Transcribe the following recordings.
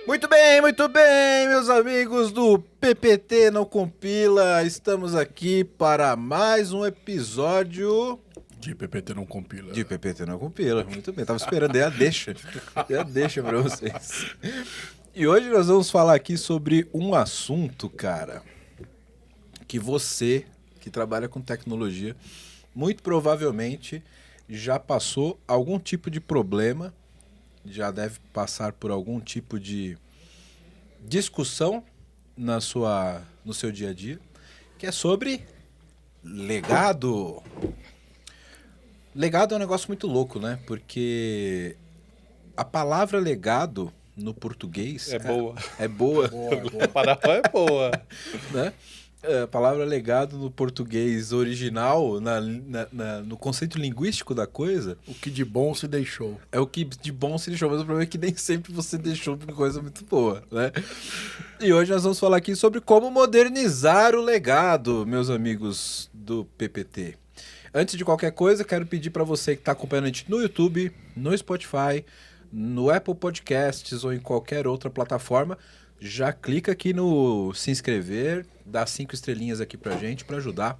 Muito bem, meus amigos do PPT Não Compila. Estamos aqui para mais um episódio De PPT Não Compila. de PPT Não Compila. Muito bem, tava esperando, dei a deixa para vocês. E hoje nós vamos falar aqui sobre um assunto, cara, que você, que trabalha com tecnologia, muito provavelmente já passou algum tipo de problema, já deve passar por algum tipo de discussão no seu dia a dia, que é sobre legado. Legado é um negócio muito louco, né? Porque a palavra legado no português É boa. é boa, A palavra é boa. né? A palavra legado no português original, no conceito linguístico da coisa, O que de bom se deixou. é o que de bom se deixou, mas o problema é que nem sempre você deixou por coisa muito boa, né? E hoje nós vamos falar aqui sobre como modernizar o legado, meus amigos do PPT. Antes de qualquer coisa, quero pedir para você que está acompanhando a gente no YouTube, no Spotify, no Apple Podcasts ou em qualquer outra plataforma, já clica aqui no se inscrever, dá 5 estrelinhas aqui pra gente para ajudar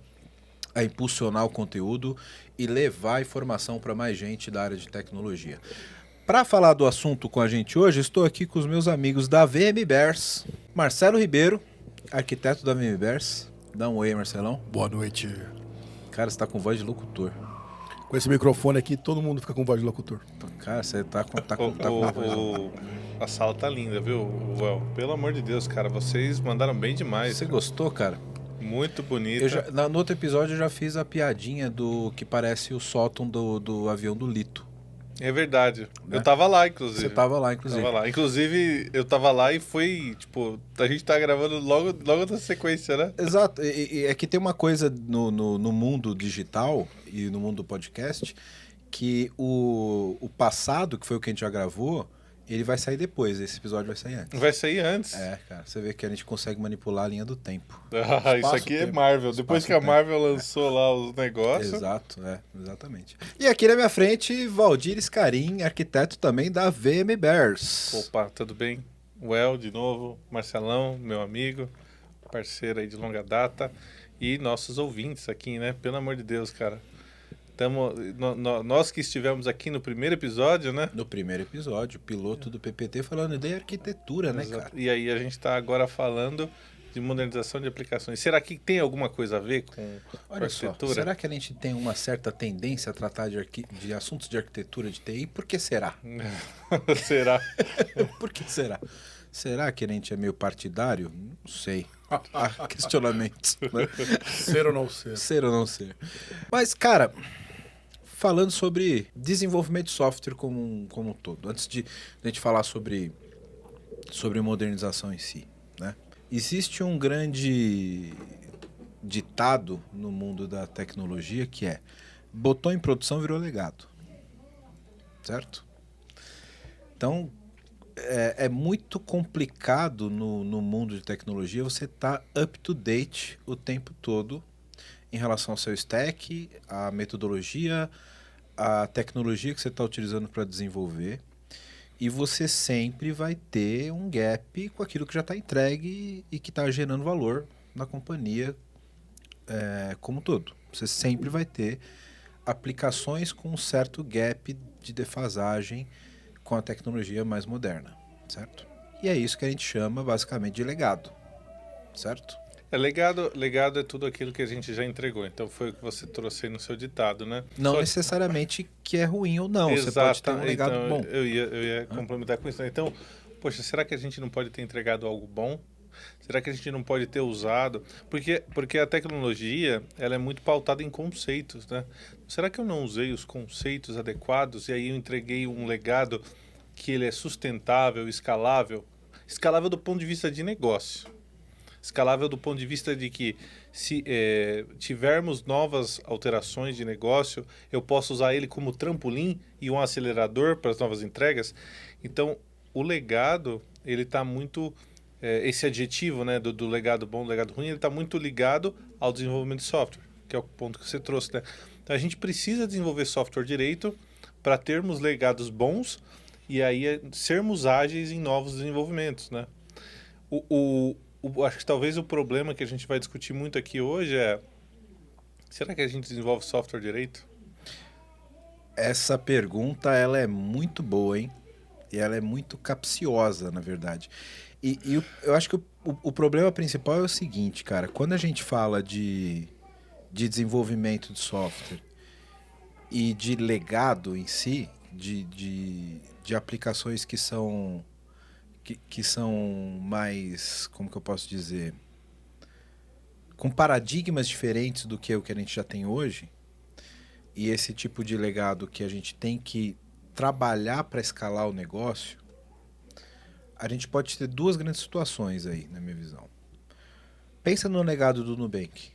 a impulsionar o conteúdo e levar a informação para mais gente da área de tecnologia. Para falar do assunto com a gente hoje, estou aqui com os meus amigos da VMBers, Marcelo Ribeiro, arquiteto da VMBers. Dá um oi, Marcelão. Boa noite. Cara, você tá com voz de locutor. Com esse microfone aqui, todo mundo fica com voz de locutor. Cara, você tá com voz. A sala tá linda, viu, Well? Pelo amor de Deus, cara, vocês mandaram bem demais. Você gostou, cara? Muito bonita. No outro episódio eu já fiz a piadinha do que parece o sótão do avião do Lito. É verdade. Né? Eu tava lá, inclusive. Você tava lá, inclusive. Tava lá. Inclusive, eu tava lá e foi, tipo, a gente tá gravando logo na sequência, né? Exato. E é que tem uma coisa no mundo digital e no mundo do podcast que o passado, que foi o que a gente já gravou, ele vai sair depois. Esse episódio vai sair antes. Vai sair antes. É, cara. Você vê que a gente consegue manipular a linha do tempo. Isso aqui é Marvel. Depois que a Marvel lançou lá os negócios. Exato, exatamente. E aqui na minha frente, Valdir Scarim, arquiteto também da VMBers. Opa, tudo bem? Well, de novo, Marcelão, meu amigo, parceiro aí de longa data, e nossos ouvintes aqui, né? Pelo amor de Deus, cara. Nós que estivemos aqui no primeiro episódio, né? No primeiro episódio, piloto do PPT falando de arquitetura, né, Exato. cara? E aí a gente está agora falando de modernização de aplicações. Será que tem alguma coisa a ver com Olha só, arquitetura? será que a gente tem uma certa tendência a tratar de assuntos de arquitetura de TI? Por que será? Será? Por que será? Será que a gente é meio partidário? Não sei. Há questionamentos, né? Ser ou não ser? Ser ou não ser. Mas, cara, falando sobre desenvolvimento de software como um todo, antes de a gente falar sobre modernização em si, né? Existe um grande ditado no mundo da tecnologia que é: botou em produção, virou legado. Certo? Então, é muito complicado no mundo de tecnologia você estar up to date o tempo todo em relação ao seu stack, a metodologia, a tecnologia que você está utilizando para desenvolver, e você sempre vai ter um gap com aquilo que já está entregue e que está gerando valor na companhia como um todo. Você sempre vai ter aplicações com um certo gap de defasagem com a tecnologia mais moderna, certo? E é isso que a gente chama basicamente de legado, certo? Legado é tudo aquilo que a gente já entregou. Então foi o que você trouxe aí no seu ditado, né? Não necessariamente que é ruim ou não. Você pode ter um legado então, bom. Eu ia complementar com isso. Então, poxa, será que a gente não pode ter entregado algo bom? Será que a gente não pode ter usado? Porque a tecnologia, ela é muito pautada em conceitos, né? Será que eu não usei os conceitos adequados e aí eu entreguei um legado que ele é sustentável, escalável? Escalável do ponto de vista de negócio. Escalável do ponto de vista de que se tivermos novas alterações de negócio, eu posso usar ele como trampolim e um acelerador para as novas entregas. Então, o legado, ele está muito... esse adjetivo, né, do legado bom, do legado ruim, ele está muito ligado ao desenvolvimento de software, que é o ponto que você trouxe, né? Então, a gente precisa desenvolver software direito para termos legados bons e aí sermos ágeis em novos desenvolvimentos, né? Acho que talvez o problema que a gente vai discutir muito aqui hoje é: será que a gente desenvolve software direito? Essa pergunta, ela é muito boa, hein? E ela é muito capciosa, na verdade. Eu acho que o problema principal é o seguinte, cara. Quando a gente fala de desenvolvimento de software e de legado em si, de aplicações que são mais, como que eu posso dizer, com paradigmas diferentes do que o que a gente já tem hoje, e esse tipo de legado que a gente tem que trabalhar para escalar o negócio, a gente pode ter duas grandes situações aí, na minha visão. Pensa no legado do Nubank.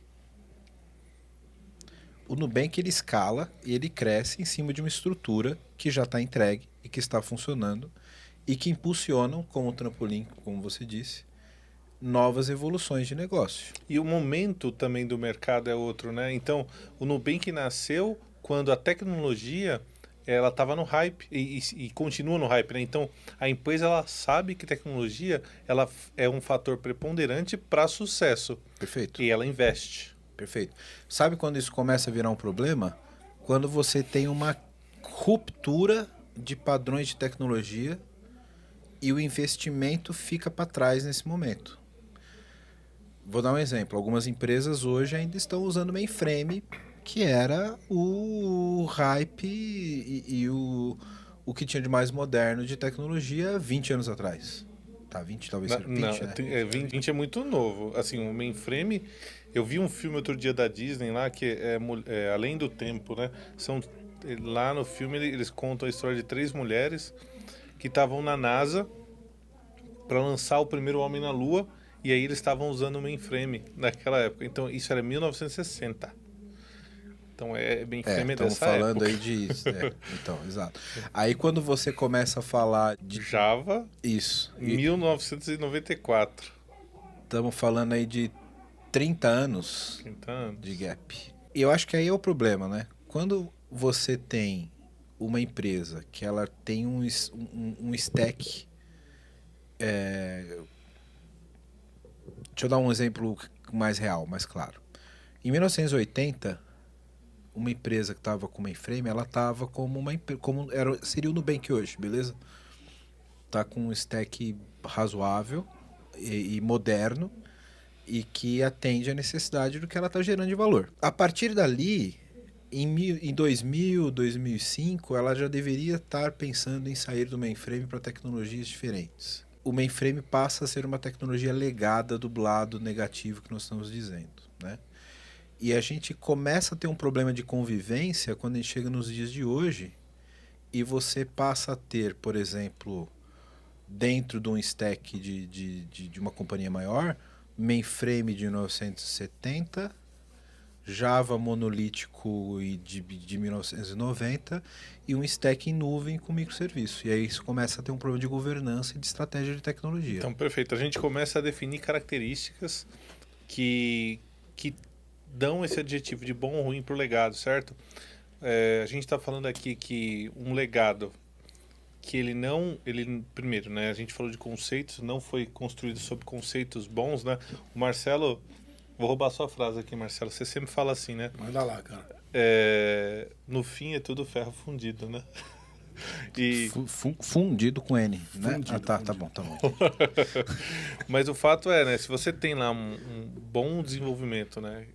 O Nubank, ele escala e ele cresce em cima de uma estrutura que já está entregue e que está funcionando e que impulsionam, como trampolim, como você disse, novas evoluções de negócio. E o momento também do mercado é outro, né? Então, o Nubank nasceu quando a tecnologia ela estava no hype e continua no hype, né? Então, a empresa ela sabe que tecnologia ela é um fator preponderante para sucesso. Perfeito. E ela investe. Perfeito. Sabe quando isso começa a virar um problema? Quando você tem uma ruptura de padrões de tecnologia e o investimento fica para trás nesse momento. Vou dar um exemplo. Algumas empresas hoje ainda estão usando mainframe, que era o hype e o que tinha de mais moderno de tecnologia 20 anos atrás. Tá, 20, talvez seja 20, Não, né? 20 é muito novo. Assim, o mainframe... Eu vi um filme outro dia da Disney lá, que é Além do Tempo, né? Lá no filme eles contam a história de 3 mulheres que estavam na NASA para lançar o primeiro homem na Lua, e aí eles estavam usando o mainframe naquela época. Então, isso era 1960. Então, mainframe Estamos dessa falando época. aí de... então, exato. Aí quando você começa a falar de... Java, Isso. 1994. Estamos falando aí de 30 anos 30 anos. de gap. E eu acho que aí é o problema, né? Quando você tem uma empresa que ela tem um stack... Deixa eu dar um exemplo mais real, mais claro. Em 1980, uma empresa que estava com mainframe, ela estava seria o Nubank hoje, beleza? Tá com um stack razoável e moderno e que atende a necessidade do que ela está gerando de valor. A partir dali, em 2000, 2005, ela já deveria estar pensando em sair do mainframe para tecnologias diferentes. O mainframe passa a ser uma tecnologia legada do lado negativo que nós estamos dizendo, né? E a gente começa a ter um problema de convivência quando a gente chega nos dias de hoje e você passa a ter, por exemplo, dentro de um stack de uma companhia maior, mainframe de 1970, Java monolítico de 1990 e um stack em nuvem com microserviço. E aí isso começa a ter um problema de governança e de estratégia de tecnologia. Então, perfeito. A gente começa a definir características que dão esse adjetivo de bom ou ruim para o legado, certo? A gente está falando aqui que um legado que primeiro, né? A gente falou de conceitos, não foi construído sobre conceitos bons, né? O Marcelo, vou roubar sua frase aqui, Marcelo. Você sempre fala assim, né? Manda lá, cara. No fim é tudo ferro fundido, né? E... Fundido com N, né? Fundido, Tá fundido. bom, tá bom. Mas o fato é, né? Se você tem lá um bom desenvolvimento, né?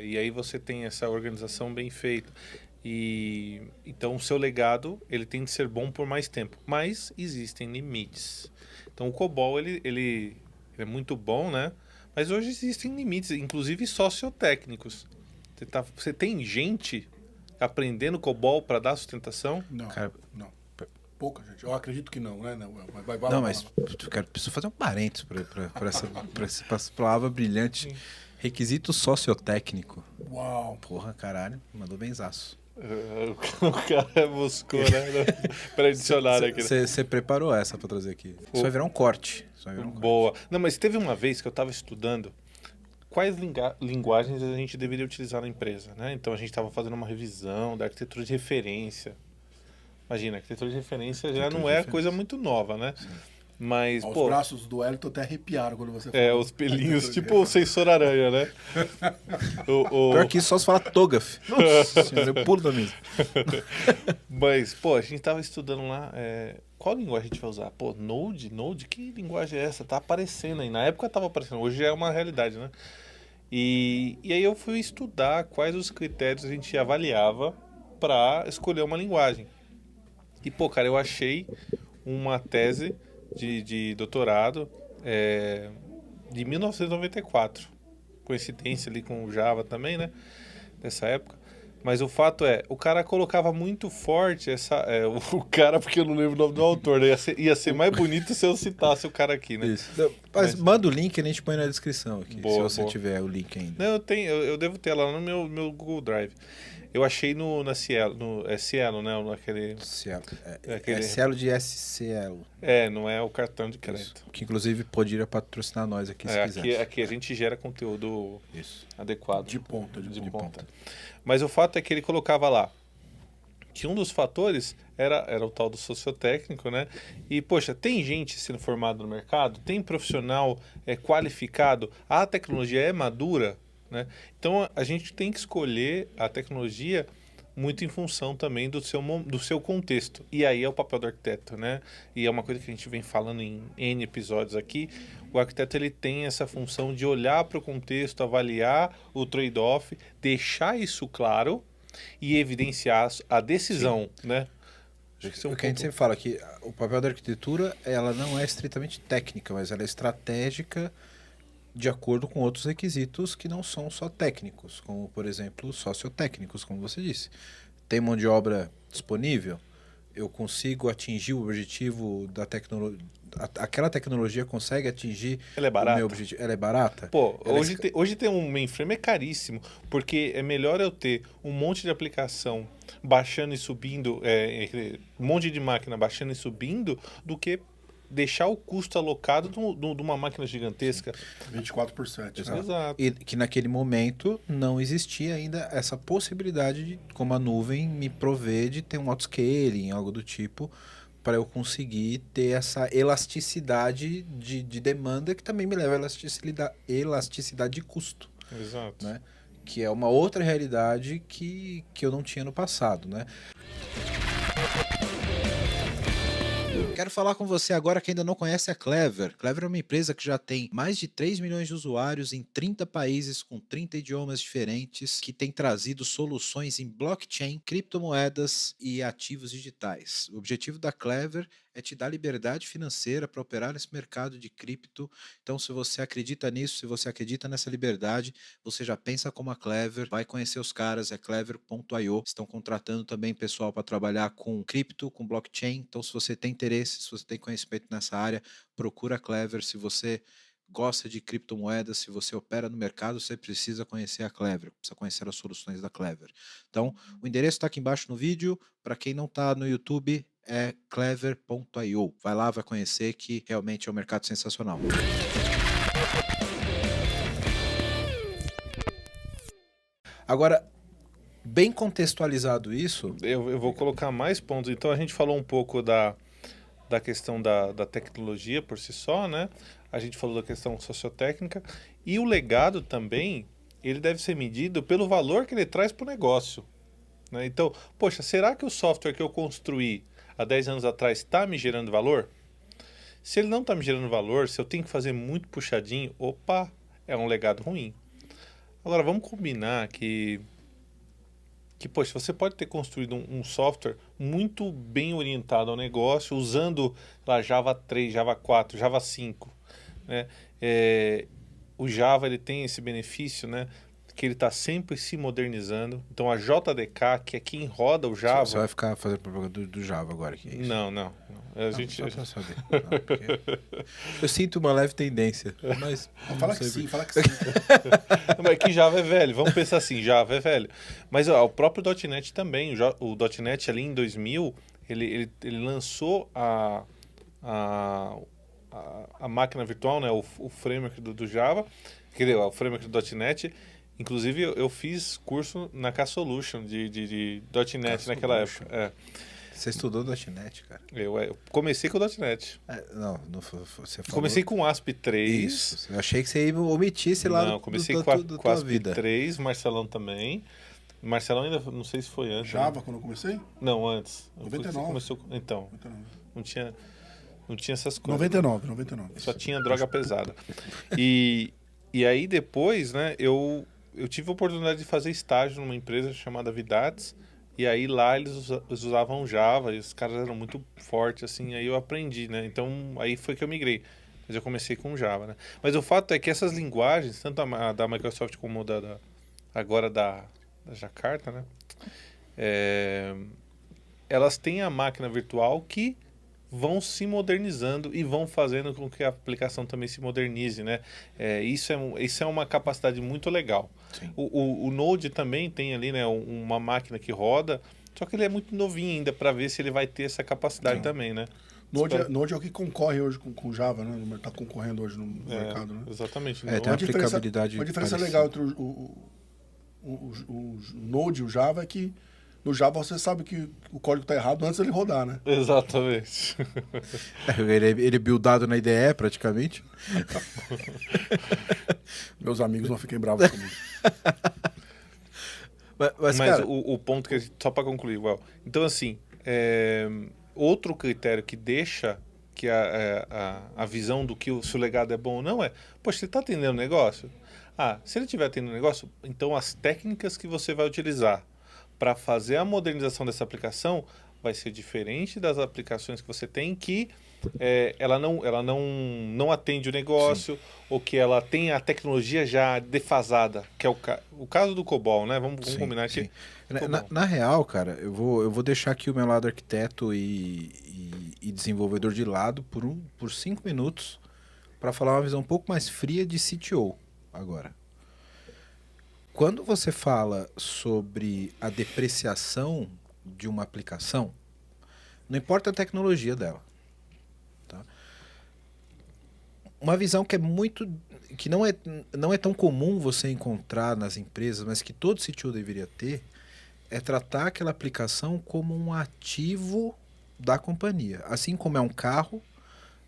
E aí você tem essa organização bem feita. E então o seu legado ele tem que ser bom por mais tempo. Mas existem limites. Então o COBOL ele é muito bom, né? Mas hoje existem limites, inclusive sociotécnicos. Você tem gente aprendendo COBOL para dar sustentação? Não, Cara, não. Pouca gente. Eu acredito que não, né? Não, vai Não, mas preciso fazer um parênteses para essa palavra brilhante. Requisito sociotécnico. Uau. Porra, caralho, mandou benzaço. O cara buscou, né? Para dicionário aqui. Você preparou essa para trazer aqui. Isso vai virar um corte. Boa. Não, mas teve uma vez que eu estava estudando quais linguagens a gente deveria utilizar na empresa, né? Então a gente estava fazendo uma revisão da arquitetura de referência Imagina, arquitetura de referência já Arquitetura não de é referência. coisa muito nova, né? Mas, Os pô, braços do Wellington até arrepiaram quando você falou. os pelinhos, tipo o sensor aranha, né? Pior que isso, só se fala toga, filho. Nossa senhora, eu pulo da mesa. Mas, pô, a gente tava estudando lá, qual linguagem a gente vai usar? Pô, Node? Node? Que linguagem é essa? Tá aparecendo aí. Na época tava aparecendo, hoje já é uma realidade, né? E aí eu fui estudar quais os critérios a gente avaliava para escolher uma linguagem. E, pô, cara, eu achei uma tese de doutorado de 1994. Coincidência ali com o Java também, né? Dessa época. Mas o fato é, o cara colocava muito forte o cara, porque eu não lembro o nome do autor, né? Ia ser mais bonito se eu citasse o cara aqui, né? Isso. Mas manda o link e a gente põe na descrição aqui, Boa, se você boa. tiver o link ainda. Não, eu devo ter lá no meu Google Drive. Eu achei na Cielo, Cielo, né? Naquele, Cielo. aquele- É Cielo de SCL. não é o cartão de Isso. crédito. Que inclusive poderia patrocinar nós aqui se quiser. Aqui a gente gera conteúdo Isso. adequado. De ponta, de ponta. Mas o fato é que ele colocava lá que um dos fatores era o tal do sociotécnico, né? E, poxa, tem gente sendo formada no mercado, tem profissional qualificado, a tecnologia é madura, né? Então, a gente tem que escolher a tecnologia muito em função também do seu contexto. E aí é o papel do arquiteto, né? E é uma coisa que a gente vem falando em N episódios aqui. O arquiteto ele tem essa função de olhar para o contexto, avaliar o trade-off, deixar isso claro e evidenciar a decisão, né? Acho que isso é um O que a gente ponto- sempre fala que o papel da arquitetura, ela não é estritamente técnica, mas ela é estratégica de acordo com outros requisitos que não são só técnicos, como, por exemplo, sociotécnicos, como você disse. Tem mão de obra disponível? Eu consigo atingir o objetivo da tecnologia? Aquela tecnologia consegue atingir Ela é o barata? meu objetivo? Ela é barata? Pô, Ela é hoje ter um mainframe é caríssimo, porque é melhor eu ter um monte de aplicação baixando e subindo, um monte de máquina baixando e subindo, do que deixar o custo alocado de uma máquina gigantesca. 24%. Exato. Exato. E que naquele momento não existia ainda essa possibilidade de, como a nuvem me provê, de ter um autoscaling, algo do tipo, para eu conseguir ter essa elasticidade de demanda que também me leva a elasticidade de custo, Exato. né? Que é uma outra realidade que eu não tinha no passado, né? Quero falar com você agora que ainda não conhece a Clever. Clever é uma empresa que já tem mais de 3 milhões de usuários em 30 países com 30 idiomas diferentes, que tem trazido soluções em blockchain, criptomoedas e ativos digitais. O objetivo da Clever é te dar liberdade financeira para operar nesse mercado de cripto. Então, se você acredita nisso, se você acredita nessa liberdade, você já pensa como a Clever, vai conhecer os caras, é clever.io. Estão contratando também pessoal para trabalhar com cripto, com blockchain. Então, se você tem interesse, se você tem conhecimento nessa área, procura a Clever. Se você gosta de criptomoedas, se você opera no mercado, você precisa conhecer a Clever, precisa conhecer as soluções da Clever. Então, o endereço está aqui embaixo no vídeo. Para quem não está no YouTube, é clever.io. Vai lá, vai conhecer que realmente é um mercado sensacional. Agora, bem contextualizado isso, Eu vou colocar mais pontos. Então, a gente falou um pouco da questão da tecnologia por si só, né? A gente falou da questão sociotécnica. E o legado também, ele deve ser medido pelo valor que ele traz para o negócio, né? Então, poxa, será que o software que eu construí há 10 anos atrás está me gerando valor? Se ele não está me gerando valor, se eu tenho que fazer muito puxadinho, opa, é um legado ruim. Agora, vamos combinar que poxa, você pode ter construído um software muito bem orientado ao negócio, usando lá Java 3, Java 4, Java 5, né? O Java ele tem esse benefício, né? Que ele está sempre se modernizando. Então a JDK, que é quem roda o Java... você vai ficar fazendo propaganda do Java agora. Que é isso? Não. A gente... Só pra saber. Não, porque eu sinto uma leve tendência, mas... Fala não que sei sim, fala que sim. Mas que Java é velho, vamos pensar assim, Java é velho. Mas ó, o próprio .NET também, o .NET ali em 2000, ele lançou a máquina virtual, né, o framework do Java, quer dizer, o framework do .NET. Inclusive, eu fiz curso na K-Solution de .NET naquela época. Você estudou .NET, cara? Eu comecei com o .NET. Não você falou... Comecei com o ASP.3. Isso. Eu achei que você ia omitir esse lado Não, comecei com tua a vida. ASP.3, Marcelão também. Marcelão ainda, não sei se foi antes. Java, quando eu comecei? Não, antes. 99. Então, 99. não tinha essas coisas. 99. Só tinha droga pesada. E aí depois, né, eu tive a oportunidade de fazer estágio numa empresa chamada Vidates. E aí lá eles usavam Java e os caras eram muito fortes, assim, aí eu aprendi, né? Então aí foi que eu migrei. Mas eu comecei com Java, né? Mas o fato é que essas linguagens, tanto a da Microsoft como agora da Jakarta, né? Elas têm a máquina virtual que vão se modernizando e vão fazendo com que a aplicação também se modernize, né? Isso é uma capacidade muito legal. O Node também tem ali, né, uma máquina que roda, só que ele é muito novinho ainda para ver se ele vai ter essa capacidade também, né? Node é o que concorre hoje com Java, né? Está concorrendo hoje no mercado, né? Exatamente. Tem uma aplicabilidade Uma diferença parecida. legal entre o Node e o Java é que no Java você sabe que o código está errado antes dele rodar, né? Exatamente. Ele é buildado na IDE, praticamente. Meus amigos não fiquem bravos comigo. Mas Mas cara... o ponto que só para concluir, então assim, outro critério que deixa que a visão do que se o legado é bom ou não poxa, você está atendendo o negócio? Se ele estiver atendendo o negócio, então as técnicas que você vai utilizar para fazer a modernização dessa aplicação vai ser diferente das aplicações que você tem que ela não atende o negócio. Sim. Ou que ela tem a tecnologia já defasada, que é o caso do COBOL, né? Vamos combinar aqui. Na real, cara, eu vou deixar aqui o meu lado arquiteto e desenvolvedor de lado por 5 minutos para falar uma visão um pouco mais fria de CTO agora. Quando você fala sobre a depreciação de uma aplicação, não importa a tecnologia dela. Tá? Uma visão que não é tão comum você encontrar nas empresas, mas que todo CTO deveria ter, é tratar aquela aplicação como um ativo da companhia. Assim como é um carro,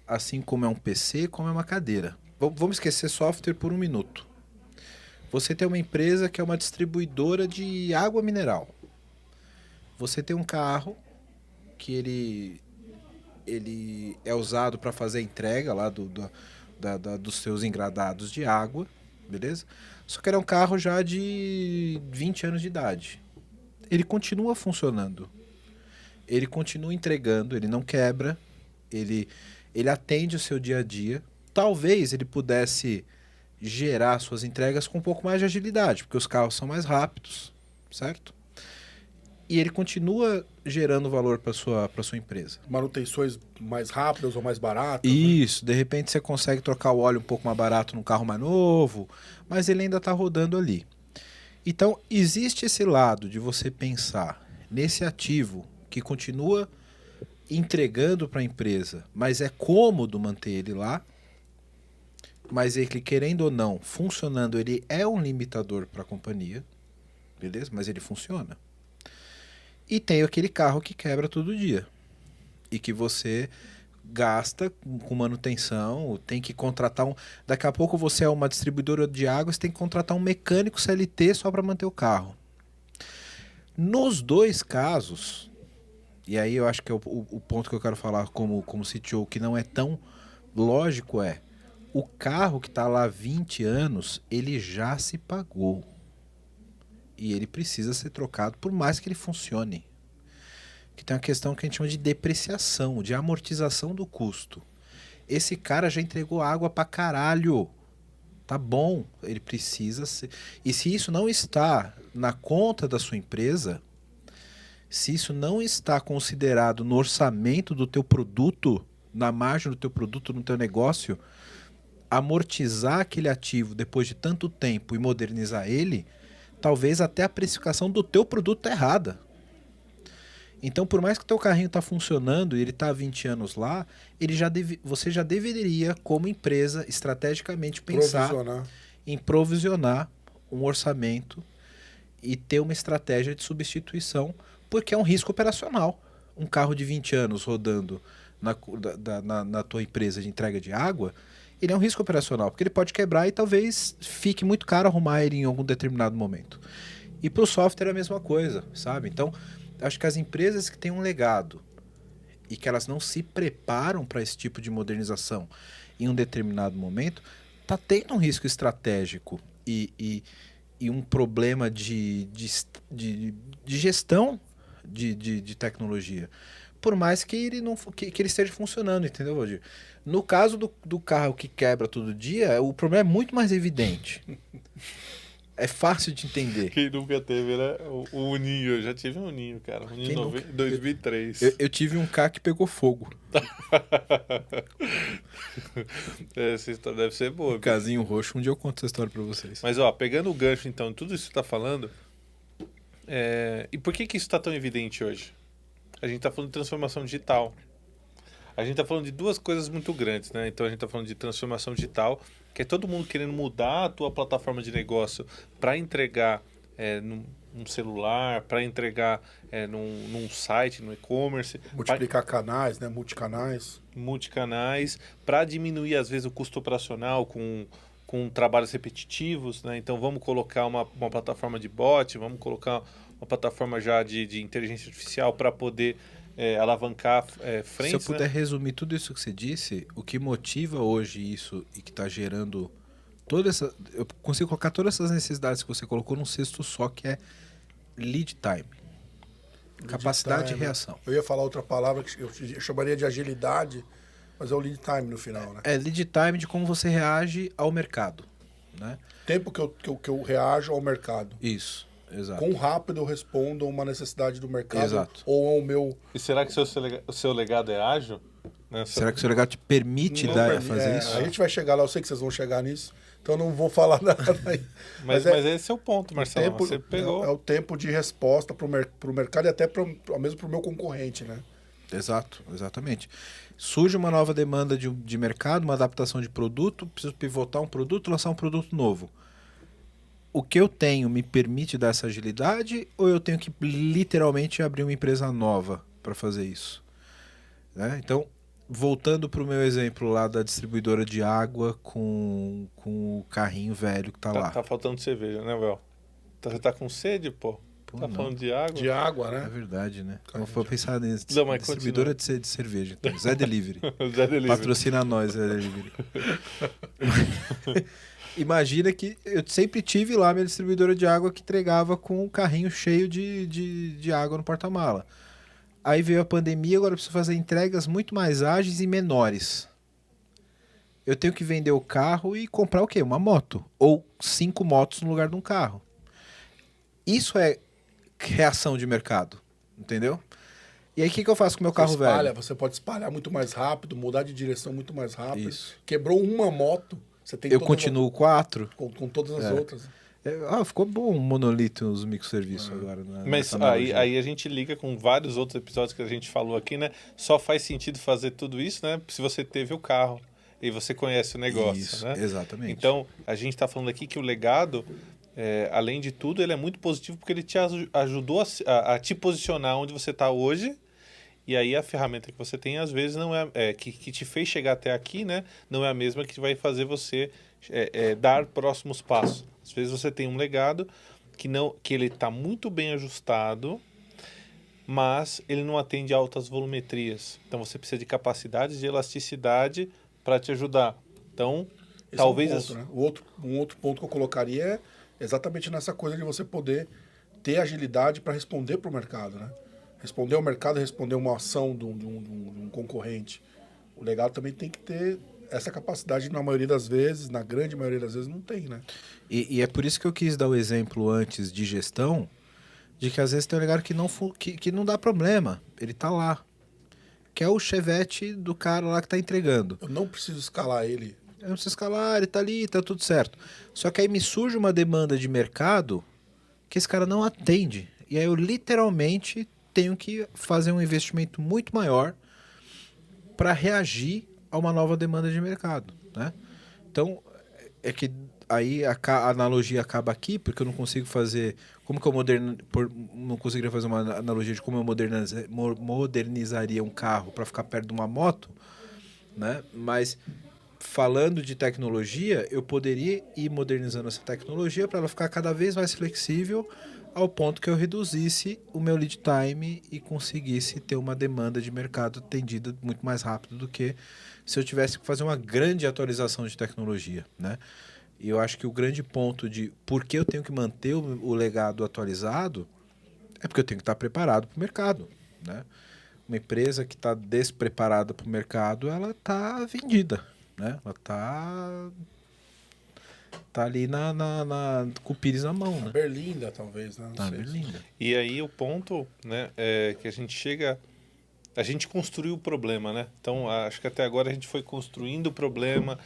assim como é um PC, como é uma cadeira. Vamos esquecer software por um minuto. Você tem uma empresa que é uma distribuidora de água mineral. Você tem um carro que ele é usado para fazer a entrega lá dos seus engradados de água, beleza? Só que ele é um carro já de 20 anos de idade. Ele continua funcionando. Ele continua entregando, ele não quebra, ele atende o seu dia a dia. Talvez ele pudesse gerar suas entregas com um pouco mais de agilidade, porque os carros são mais rápidos, certo? E ele continua gerando valor para sua empresa. Manutenções mais rápidas ou mais baratas? Isso, né? De repente você consegue trocar o óleo um pouco mais barato num carro mais novo, mas ele ainda está rodando ali. Então, existe esse lado de você pensar nesse ativo que continua entregando para a empresa, mas é cômodo manter ele lá, mas ele, querendo ou não, funcionando, ele é um limitador para a companhia, beleza? Mas ele funciona. E tem aquele carro que quebra todo dia e que você gasta com manutenção, tem que contratar Daqui a pouco você é uma distribuidora de água, você tem que contratar um mecânico CLT só para manter o carro. Nos dois casos, e aí eu acho que é o ponto que eu quero falar como CTO, que não é tão lógico, o carro que está lá há 20 anos, ele já se pagou. E ele precisa ser trocado por mais que ele funcione. Que tem uma questão que a gente chama de depreciação, de amortização do custo. Esse cara já entregou água pra caralho. Tá bom, ele precisa ser... E se isso não está na conta da sua empresa, se isso não está considerado no orçamento do teu produto, na margem do teu produto, no teu negócio, amortizar aquele ativo depois de tanto tempo e modernizar ele, talvez até a precificação do teu produto está errada. Então, por mais que o teu carrinho está funcionando e ele está há 20 anos lá, você já deveria, como empresa, estrategicamente pensar em provisionar um orçamento e ter uma estratégia de substituição, porque é um risco operacional. um carro de 20 anos rodando na tua empresa de entrega de água, ele é um risco operacional, porque ele pode quebrar e talvez fique muito caro arrumar ele em algum determinado momento. E para o software é a mesma coisa, sabe? Então, acho que as empresas que têm um legado e que elas não se preparam para esse tipo de modernização em um determinado momento, tá tendo um risco estratégico e um problema de gestão de tecnologia. Por mais que ele, não, que ele esteja funcionando, entendeu, Valdir? No caso do carro que quebra todo dia, o problema é muito mais evidente. É fácil de entender. Quem nunca teve, né? O Uninho, eu já tive um Uninho, cara. Um Uninho 2003. Eu tive um carro que pegou fogo. Essa história deve ser boa. Um casinho roxo, um dia eu conto essa história pra vocês. Mas, ó, pegando o gancho, então, tudo isso que você tá falando, e por que isso tá tão evidente hoje? A gente tá falando de transformação digital. A gente tá falando de duas coisas muito grandes, né? Então, a gente tá falando de transformação digital, que é todo mundo querendo mudar a tua plataforma de negócio para entregar num celular, para entregar num site, no e-commerce. Multiplicar canais, né? Multicanais, para diminuir, às vezes, o custo operacional com trabalhos repetitivos, né? Então, vamos colocar uma plataforma de bot, vamos colocar uma plataforma já de inteligência artificial para poder alavancar frentes. Se eu puder resumir tudo isso que você disse, o que motiva hoje isso e que está gerando toda essa... Eu consigo colocar todas essas necessidades que você colocou num cesto só, que é lead time. Capacidade de reação. Eu ia falar outra palavra que eu chamaria de agilidade, mas é o lead time no final, né? É lead time de como você reage ao mercado, né? Tempo que eu reajo ao mercado. Isso. Exato. Quão rápido eu respondo a uma necessidade do mercado. Exato. Ou ao meu... E será que o seu legado é ágil? Né? Será que o seu legado te permite fazer isso? A gente vai chegar lá, eu sei que vocês vão chegar nisso, então eu não vou falar nada aí. Mas esse é o ponto, Marcelo. Você pegou. É o tempo de resposta para o mercado e até mesmo para o meu concorrente, né? Exato, exatamente. Surge uma nova demanda de mercado, uma adaptação de produto, preciso pivotar um produto, lançar um produto novo. O que eu tenho me permite dar essa agilidade ou eu tenho que literalmente abrir uma empresa nova para fazer isso? Né? Então, voltando para o meu exemplo lá da distribuidora de água com o carrinho velho que tá lá. Tá faltando cerveja, né, Vel? Você tá com sede, pô? Tá não. falando de água? De água, né? É verdade, né? Então, vou pensar nisso. Não, mas Distribuidora de cerveja. Então. Zé Delivery. Zé Delivery. Patrocina nós, Zé Delivery. Imagina que eu sempre tive lá minha distribuidora de água que entregava com um carrinho cheio de água no porta-mala. Aí veio a pandemia, agora eu preciso fazer entregas muito mais ágeis e menores. Eu tenho que vender o carro e comprar o quê? Uma moto. Ou 5 motos no lugar de um carro. Isso é reação de mercado, entendeu? E aí o que eu faço com o meu carro velho? Você pode espalhar muito mais rápido, mudar de direção muito mais rápido. Isso. Quebrou uma moto, você tem eu continuo 4. Com todas as outras. Ficou bom um monolito nos microserviços agora. Mas aí a gente liga com vários outros episódios que a gente falou aqui, né? Só faz sentido fazer tudo isso, né? Se você teve o carro e você conhece o negócio, isso, né? Exatamente. Então, a gente está falando aqui que o legado, além de tudo, ele é muito positivo porque ele te ajudou a te posicionar onde você está hoje. E aí a ferramenta que você tem, às vezes, não que te fez chegar até aqui, né? Não é a mesma que vai fazer você dar próximos passos. Às vezes você tem um legado que ele está muito bem ajustado, mas ele não atende a altas volumetrias. Então você precisa de capacidades de elasticidade para te ajudar. Então, esse talvez... É um ponto, né? Um outro ponto que eu colocaria é exatamente nessa coisa de você poder ter agilidade para responder para o mercado, né? Responder ao mercado, responder uma ação de um concorrente. O legado também tem que ter essa capacidade, na maioria das vezes, na grande maioria das vezes, não tem, né? E é por isso que eu quis dar o exemplo antes de gestão, de que às vezes tem um legado que não dá problema, ele tá lá. Que é o chevette do cara lá que tá entregando. Eu não preciso escalar ele. Eu não preciso escalar, ele tá ali, tá tudo certo. Só que aí me surge uma demanda de mercado que esse cara não atende. E aí eu literalmente tenho que fazer um investimento muito maior para reagir a uma nova demanda de mercado, né? Então, é que aí a analogia acaba aqui, porque eu não consigo fazer... Como que eu não conseguiria fazer uma analogia de como eu modernizaria um carro para ficar perto de uma moto, né? Mas falando de tecnologia, eu poderia ir modernizando essa tecnologia para ela ficar cada vez mais flexível ao ponto que eu reduzisse o meu lead time e conseguisse ter uma demanda de mercado atendida muito mais rápido do que se eu tivesse que fazer uma grande atualização de tecnologia, né? E eu acho que o grande ponto de por que eu tenho que manter o legado atualizado é porque eu tenho que estar preparado para o mercado, né? Uma empresa que está despreparada para o mercado, ela está vendida, né? Ela tá ali com o pires na mão, né? Berlinda, talvez, né? Não Tá sei. Berlinda. E aí o ponto, né, é que a gente chega... A gente construiu o problema, né? Então, acho que até agora a gente foi construindo o problema.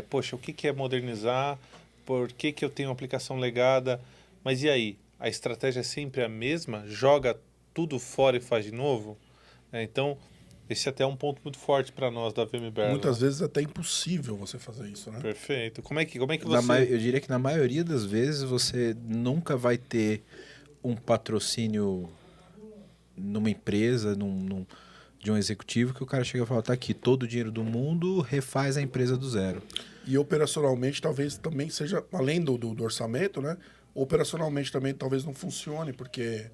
Poxa, o que é modernizar? Por que eu tenho uma aplicação legada? Mas e aí? A estratégia é sempre a mesma? Joga tudo fora e faz de novo? Então, esse até é um ponto muito forte para nós da VMware. Muitas vezes é até impossível você fazer isso, né? Perfeito. Como é que você... Eu diria que na maioria das vezes você nunca vai ter um patrocínio numa empresa, de um executivo que o cara chega e fala, tá aqui, todo o dinheiro do mundo, refaz a empresa do zero. E operacionalmente talvez também seja, além do orçamento, né? Operacionalmente também talvez não funcione, porque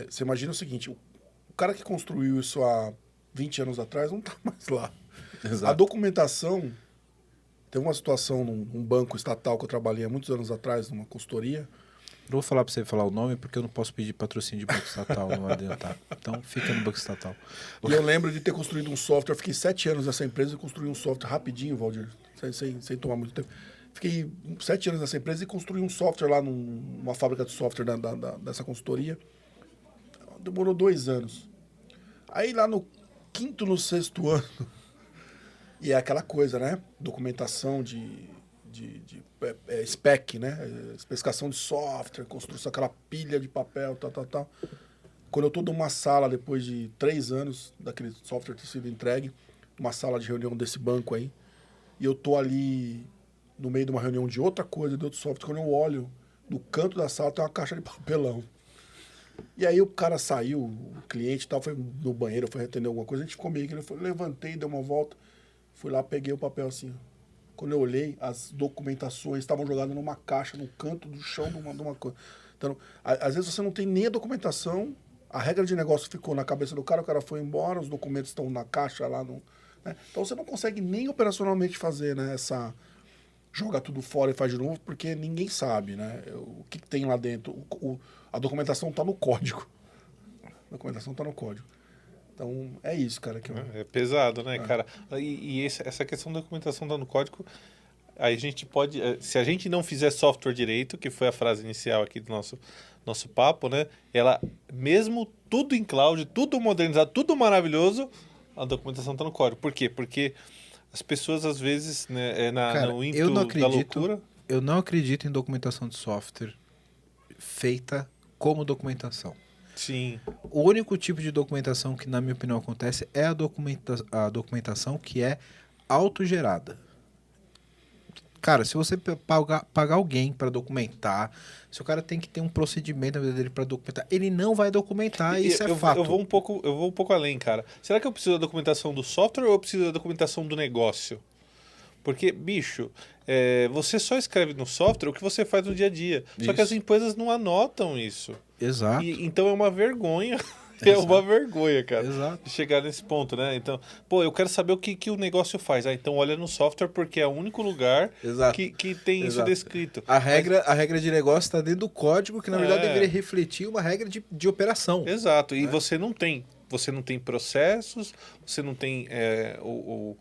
você imagina o seguinte, o cara que construiu isso há 20 anos atrás não está mais lá. Exato. A documentação, tem uma situação num banco estatal que eu trabalhei há muitos anos atrás, numa consultoria. Não vou falar para você falar o nome, porque eu não posso pedir patrocínio de banco estatal, não vai adiantar. Então, fica no banco estatal. E eu lembro de ter construído um software, eu fiquei 7 anos nessa empresa e construí um software rapidinho, Valdir, sem tomar muito tempo. Fiquei 7 anos nessa empresa e construí um software lá numa fábrica de software dessa consultoria. Demorou 2 anos. Aí lá no 5º, no 6º ano, e é aquela coisa, né? Documentação de spec, né? Especificação de software, construção, aquela pilha de papel, tal. Quando eu estou numa sala, depois de 3 anos daquele software ter sido entregue, uma sala de reunião desse banco aí, e eu tô ali no meio de uma reunião de outra coisa, de outro software, quando eu olho, no canto da sala tem uma caixa de papelão. E aí o cara saiu, o cliente e tal, foi no banheiro, foi atender alguma coisa, a gente ficou meio que... Eu levantei, dei uma volta, fui lá, peguei o papel assim, ó. Quando eu olhei, as documentações estavam jogadas numa caixa, no canto do chão de uma coisa. Então, às vezes você não tem nem a documentação, a regra de negócio ficou na cabeça do cara, o cara foi embora, os documentos estão na caixa lá. Né? Então você não consegue nem operacionalmente fazer, né, joga tudo fora e faz de novo, porque ninguém sabe, né, o que tem lá dentro. A documentação está no código. A documentação está no código. Então, é isso, cara. É pesado, né, cara? E essa questão da documentação tá no código, aí a gente pode... Se a gente não fizer software direito, que foi a frase inicial aqui do nosso papo, né? Ela, mesmo tudo em cloud, tudo modernizado, tudo maravilhoso, a documentação tá no código. Por quê? Porque as pessoas, às vezes, né, Cara, no ímpeto da loucura... Eu não acredito em documentação de software feita como documentação. Sim. O único tipo de documentação que, na minha opinião, acontece é a documentação que é autogerada. Cara, se você pagar alguém para documentar, se o cara tem que ter um procedimento na vida dele para documentar, ele não vai documentar, isso é fato. Eu vou um pouco além, cara. Será que eu preciso da documentação do software ou eu preciso da documentação do negócio? Porque, bicho, você só escreve no software o que você faz no dia a dia. Só que as empresas não anotam isso. Exato. Então é uma vergonha. É uma vergonha, cara. Exato. Chegar nesse ponto, né? Então, eu quero saber o que o negócio faz. Então olha no software porque é o único lugar que tem isso descrito. A regra de negócio está dentro do código, que na verdade deveria refletir uma regra de operação. Exato. E você não tem processos, você não tem o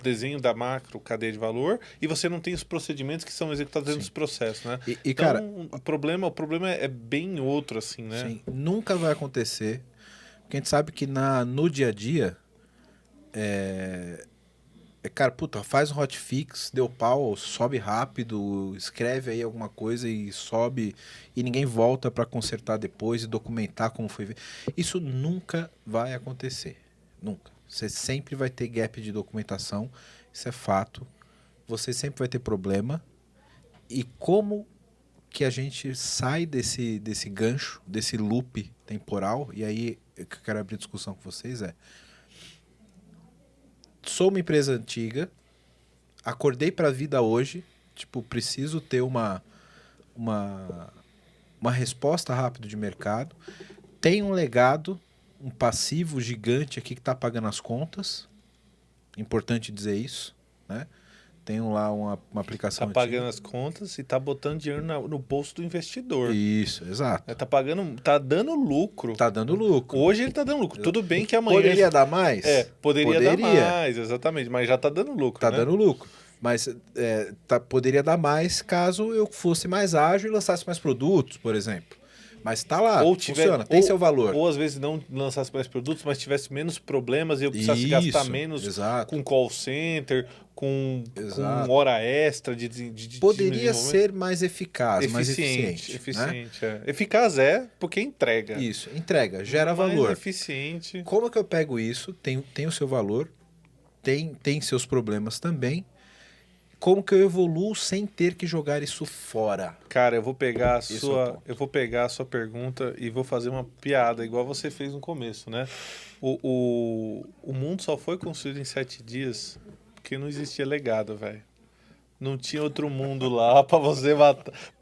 desenho da macro cadeia de valor e você não tem os procedimentos que são executados dentro dos processos, né? Então, cara, o problema é bem outro, assim, né? Sim, nunca vai acontecer, porque a gente sabe que no dia a dia cara, puta, faz um hotfix, deu pau, sobe rápido, escreve aí alguma coisa e sobe e ninguém volta para consertar depois e documentar como foi. Isso nunca vai acontecer, nunca. Você sempre vai ter gap de documentação, isso é fato. você sempre vai ter problema. E como que a gente sai desse gancho, desse loop temporal? E aí, o que eu quero abrir discussão com vocês sou uma empresa antiga, acordei para a vida hoje, tipo, preciso ter uma resposta rápida de mercado, tenho um legado, um passivo gigante aqui que está pagando as contas, importante dizer isso, né? Tenho lá uma aplicação Tá pagando as contas e tá botando dinheiro no bolso do investidor. Isso, exato. Tá dando lucro. Tá dando lucro. Hoje ele tá dando lucro. Tudo bem que amanhã... Poderia dar mais? Poderia dar mais, exatamente. Mas já tá dando lucro, Tá né? dando lucro. Mas poderia dar mais caso eu fosse mais ágil e lançasse mais produtos, por exemplo. Mas tá lá, funciona, tem seu valor. Ou às vezes não lançasse mais produtos, mas tivesse menos problemas e eu precisasse gastar menos com call center, com hora extra de poderia ser mais eficaz, mais eficiente. Né? Eficaz porque entrega. Isso, entrega, gera mais valor. Eficiente. Como que eu pego isso? Tem o seu valor, tem seus problemas também. Como que eu evoluo sem ter que jogar isso fora? Cara, eu vou pegar a sua pergunta e vou fazer uma piada, igual você fez no começo, né? O mundo só foi construído em 7 dias porque não existia legado, velho. Não tinha outro mundo lá pra você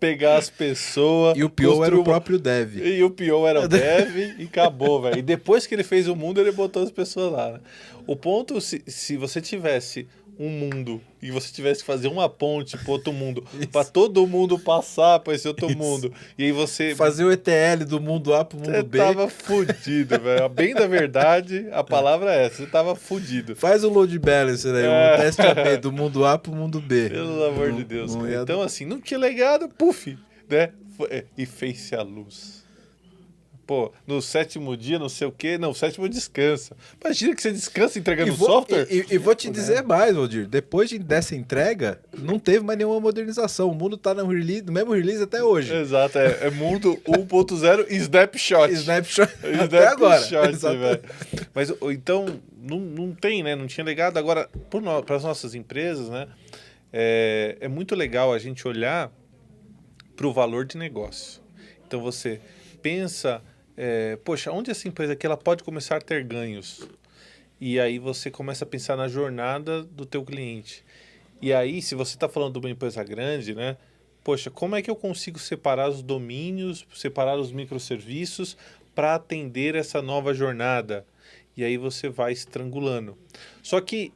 pegar as pessoas. E o pior era o próprio Dev. E o pior era o Dev e acabou, velho. E depois que ele fez o mundo, ele botou as pessoas lá, né? O ponto, se você tivesse um mundo e você tivesse que fazer uma ponte para outro mundo, para todo mundo passar para esse outro mundo, e aí você fazer o ETL do mundo A pro mundo B, você tava fudido, velho. Bem da verdade, a palavra é essa, você tava fudido. Faz o load balance aí, um teste AB do mundo A pro mundo B. Pelo amor de Deus. Então assim, não tinha legado, puf, né? E fez-se a luz. Pô, no 7º dia, não sei o quê. Não, o 7º descansa. Imagina que você descansa entregando software. E vou te dizer mais, Valdir. Depois dessa entrega, não teve mais nenhuma modernização. O mundo tá no mesmo release até hoje. Exato, é mundo 1.0 snapshot. Snapshot até agora. Velho. Mas então, não tem, né? Não tinha legado. Agora, para as nossas empresas, né? É muito legal a gente olhar para o valor de negócio. Então, você pensa... poxa, onde essa empresa aqui ela pode começar a ter ganhos? E aí você começa a pensar na jornada do teu cliente. E aí, se você está falando de uma empresa grande, né? Poxa, como é que eu consigo separar os domínios, separar os microserviços para atender essa nova jornada? E aí você vai estrangulando. Só que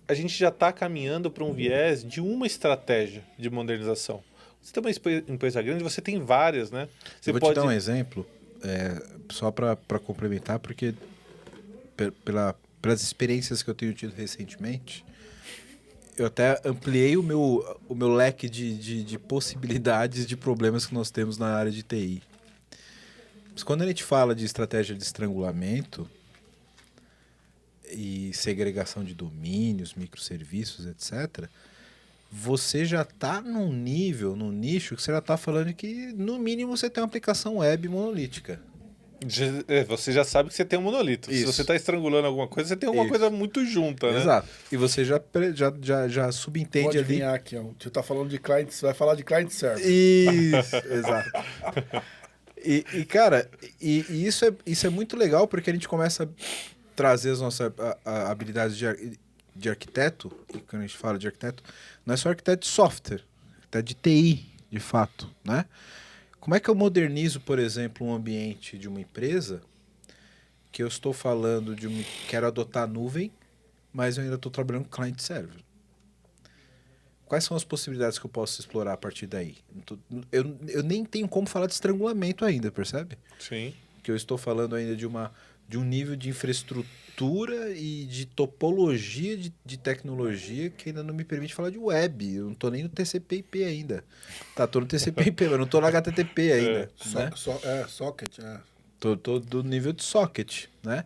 a gente já está caminhando para um viés de uma estratégia de modernização. Você tem uma empresa grande, você tem várias, né? Eu vou te dar um exemplo. Só para complementar, porque pelas experiências que eu tenho tido recentemente, eu até ampliei o meu leque de possibilidades de problemas que nós temos na área de TI. Mas quando a gente fala de estratégia de estrangulamento e segregação de domínios, microserviços, etc., você já está num nicho, que você já está falando que, no mínimo, você tem uma aplicação web monolítica. Você já sabe que você tem um monolito. Isso. Se você está estrangulando alguma coisa, você tem alguma coisa muito junta, né? Exato. E você já subentende pode ali... vir aqui, ó. Você está falando de cliente, você vai falar de client server. Isso, exato. E cara, isso é muito legal, porque a gente começa a trazer as nossas habilidades de arquiteto, e quando a gente fala de arquiteto, não é só arquiteto de software, arquiteto de TI, de fato, né? Como é que eu modernizo, por exemplo, um ambiente de uma empresa que eu estou falando quero adotar a nuvem, mas eu ainda estou trabalhando com client server? Quais são as possibilidades que eu posso explorar a partir daí? Eu nem tenho como falar de estrangulamento ainda, percebe? Sim. Que eu estou falando ainda de um nível de infraestrutura e de topologia de tecnologia que ainda não me permite falar de web. Eu não estou nem no TCP/IP ainda. Tá, estou no TCP/IP, mas não estou no HTTP ainda. Né? Socket, Tô do nível de socket, né?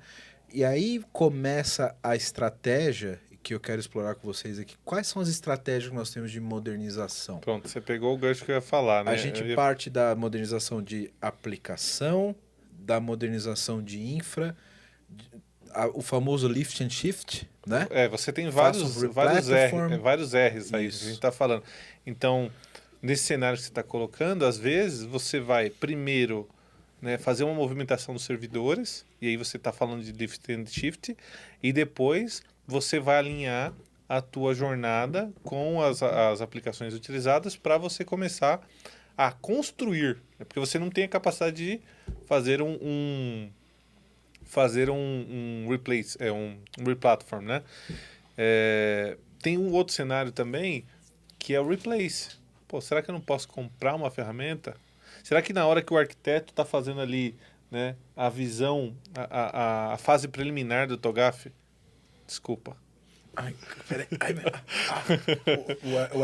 E aí começa a estratégia que eu quero explorar com vocês aqui. Quais são as estratégias que nós temos de modernização? Pronto, você pegou o gancho que eu ia falar, né? A gente parte da modernização de aplicação, da modernização de infra, o famoso lift and shift, né? Você tem Faça vários, um vários, replatform. vários R's aí que Isso. a gente está falando. Então, nesse cenário que você está colocando, às vezes você vai primeiro, né, fazer uma movimentação dos servidores, e aí você está falando de lift and shift, e depois você vai alinhar a tua jornada com as aplicações utilizadas para você começar a construir, né? Porque você não tem a capacidade de fazer um replace, um replatform, né? Tem um outro cenário também que é o replace. Pô, será que eu não posso comprar uma ferramenta? Será que na hora que o arquiteto está fazendo ali, né, a visão, a fase preliminar do TOGAF, desculpa. Ai, peraí. O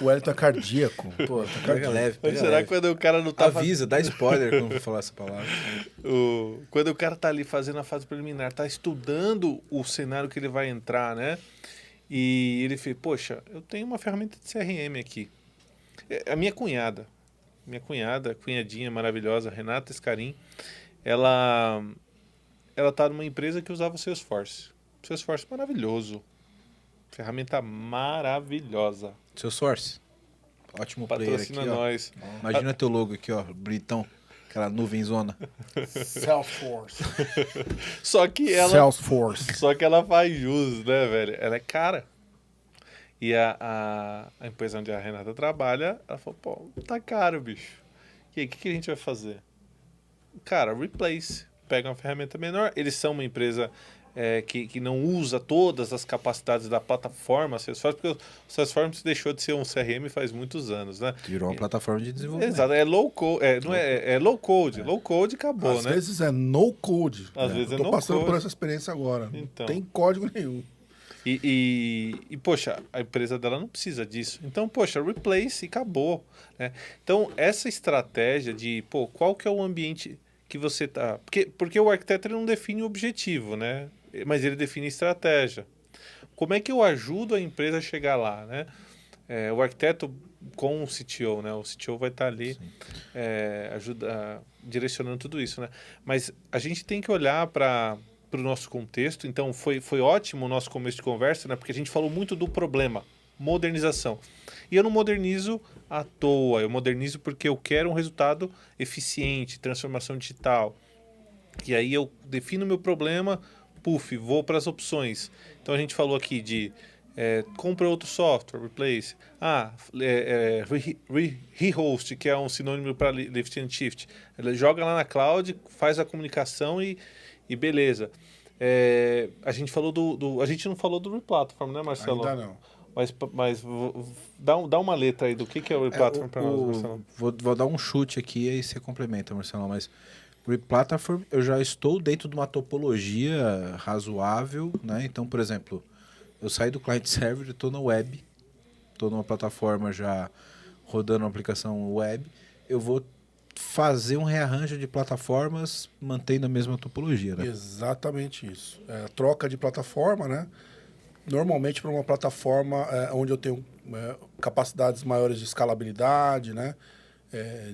Wellington é cardíaco. Pô, pega leve, Mas pega será leve. que quando o cara não tá Avisa, dá spoiler quando eu falar essa palavra. quando o cara tá ali fazendo a fase preliminar, tá estudando o cenário que ele vai entrar, né? E ele fez, poxa, eu tenho uma ferramenta de CRM aqui. A minha cunhadinha maravilhosa, Renata Escarim, ela tá numa empresa que usava o Salesforce. Salesforce maravilhoso. Ferramenta maravilhosa. Salesforce. Ótimo player aqui, Patrocina ó. nós. Imagina teu logo aqui, ó, bonitão. Aquela nuvenzona. Salesforce. Só que ela faz jus, né, velho? Ela é cara. E a empresa onde a Renata trabalha, ela falou, pô, tá caro, bicho. E aí, o que a gente vai fazer? Cara, replace. Pega uma ferramenta menor. Eles são uma empresa que não usa todas as capacidades da plataforma Salesforce, porque o Salesforce deixou de ser um CRM faz muitos anos, né? Virou uma plataforma de desenvolvimento. Exato, é low code, low code. Low code acabou, Às né? vezes é no code. Às vezes eu tô no passando code. por essa experiência agora. Então. Não tem código nenhum. E, poxa, a empresa dela não precisa disso. Então, poxa, replace e acabou, né? Então, essa estratégia de, pô, qual que é o ambiente que você tá... Porque o arquiteto ele não define o objetivo, né? Mas ele define estratégia. Como é que eu ajudo a empresa a chegar lá, né? O arquiteto com o CTO, né? O CTO vai estar ali direcionando tudo isso, né? Mas a gente tem que olhar para o nosso contexto. Então, foi ótimo o nosso começo de conversa, né? Porque a gente falou muito do problema, modernização. E eu não modernizo à toa, eu modernizo porque eu quero um resultado eficiente, transformação digital. E aí eu defino meu problema, vou para as opções. Então a gente falou aqui de compra outro software, replace. Rehost, que é um sinônimo para lift and shift. Ela joga lá na cloud, faz a comunicação e beleza. A gente falou a gente não falou do replatform, né, Marcelo? Ainda não. Mas dá uma letra aí do que é o replatform para nós, Marcelo. Vou dar um chute aqui e aí você complementa, Marcelo, mas replatform, eu já estou dentro de uma topologia razoável, né? Então, por exemplo, eu saí do client server e estou na web, estou numa plataforma já rodando uma aplicação web, eu vou fazer um rearranjo de plataformas mantendo a mesma topologia, né? Exatamente isso. Troca de plataforma, né? Normalmente para uma plataforma onde eu tenho capacidades maiores de escalabilidade, né?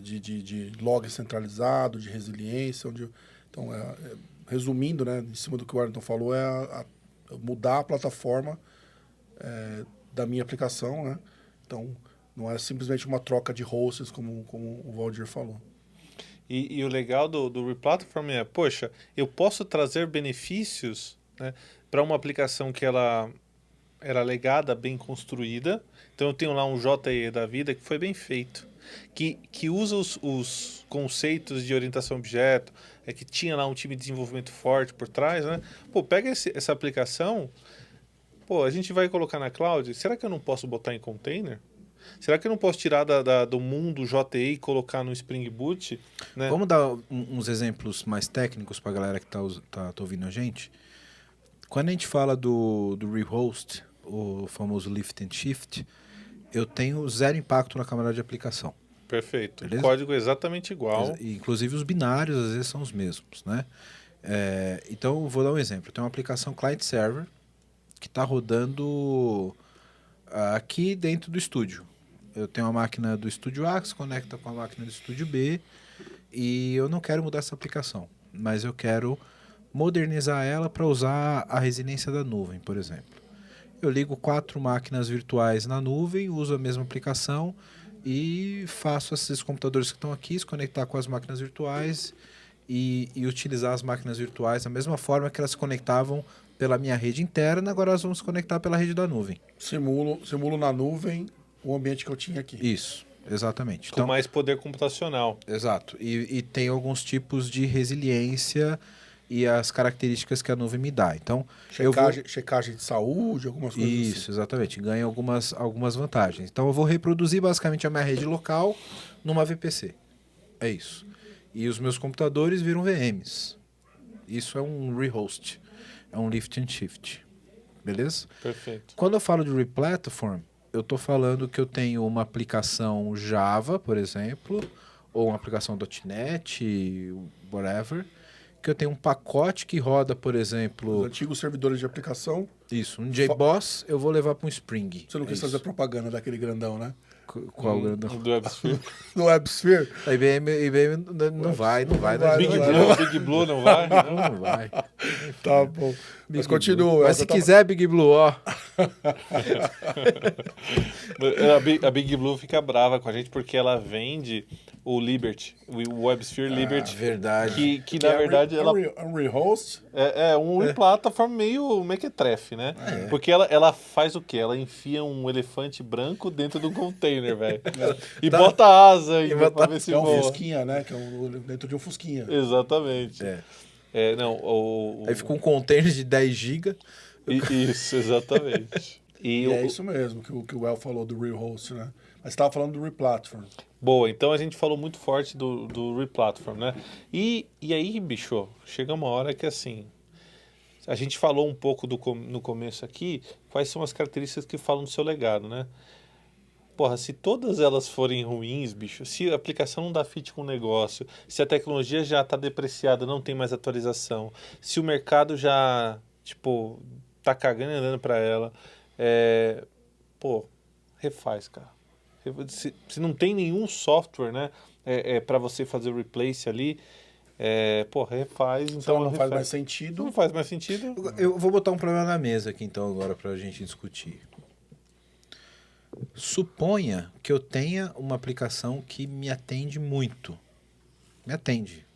De log centralizado, de resiliência. Então, resumindo, né, em cima do que o Wellington falou, mudar a plataforma da minha aplicação, né? Então, não é simplesmente uma troca de hosts, como o Valdir falou. E o legal do replatform poxa, eu posso trazer benefícios, né, para uma aplicação que ela era legada, bem construída. Então, eu tenho lá um JE da vida que foi bem feito, que usa os conceitos de orientação a objeto, que tinha lá um time de desenvolvimento forte por trás, né? Pô, pega essa aplicação, a gente vai colocar na cloud, será que eu não posso botar em container? Será que eu não posso tirar do mundo JE e colocar no Spring Boot? Né? Vamos dar uns exemplos mais técnicos para a galera que tá ouvindo a gente. Quando a gente fala do rehost, o famoso lift and shift, eu tenho zero impacto na camada de aplicação. Perfeito. Beleza? O código é exatamente igual. Inclusive os binários às vezes são os mesmos, né? Então, eu vou dar um exemplo. Eu tenho uma aplicação client-server que está rodando aqui dentro do estúdio. Eu tenho uma máquina do estúdio A que se conecta com a máquina do estúdio B e eu não quero mudar essa aplicação, mas eu quero modernizar ela para usar a resiliência da nuvem, por exemplo. Eu ligo 4 máquinas virtuais na nuvem, uso a mesma aplicação e faço esses computadores que estão aqui se conectar com as máquinas virtuais e utilizar as máquinas virtuais da mesma forma que elas se conectavam pela minha rede interna, agora elas vão se conectar pela rede da nuvem. Simulo na nuvem o ambiente que eu tinha aqui. Isso, exatamente. Com mais poder computacional. Exato. E tem alguns tipos de resiliência e as características que a nuvem me dá. Então, checagem de saúde, algumas coisas isso, assim. Exatamente. Ganha algumas vantagens. Então, eu vou reproduzir basicamente a minha rede local numa VPC. É isso. E os meus computadores viram VMs. Isso é um rehost. É um lift and shift. Beleza? Perfeito. Quando eu falo de replatform, eu estou falando que eu tenho uma aplicação Java, por exemplo, ou uma aplicação .NET, whatever, que eu tenho um pacote que roda, por exemplo... Os antigos servidores de aplicação. Isso, um JBoss eu vou levar para um Spring. Você não quis fazer propaganda daquele grandão, né? Qual grandão? Do WebSphere. No WebSphere. A IBM não vai. Big Blue não vai? Não vai. Tá bom. Mas continua. Mas se quiser, Big Blue, ó. A Big Blue fica brava com a gente porque ela vende o Liberty, o WebSphere Liberty. Verdade. Que na verdade ela... Um rehost? É um plataforma meio mequetrefe, né? Porque ela faz o quê? Ela enfia um elefante branco dentro de um container, velho. E bota asa ainda pra ver se é um voa. Fusquinha, né? Que é dentro de um Fusquinha. Exatamente. Aí fica um container de 10 GB. Isso, exatamente. E é isso mesmo que o El falou do rehost, né? Mas você estava falando do replatform. Boa, então a gente falou muito forte do replatform, né? E aí, bicho, chega uma hora que assim... A gente falou um pouco no começo aqui, quais são as características que falam do seu legado, né? Porra, se todas elas forem ruins, bicho, se a aplicação não dá fit com o negócio, se a tecnologia já está depreciada, não tem mais atualização, se o mercado já, tipo, tá cagando e andando para ela, refaz, cara. Se não tem nenhum software, né, para você fazer o replace ali, refaz. Então não faz mais sentido. Não faz mais sentido. Eu vou botar um problema na mesa aqui, então, agora, pra gente discutir. Suponha que eu tenha uma aplicação que me atende muito. Me atende.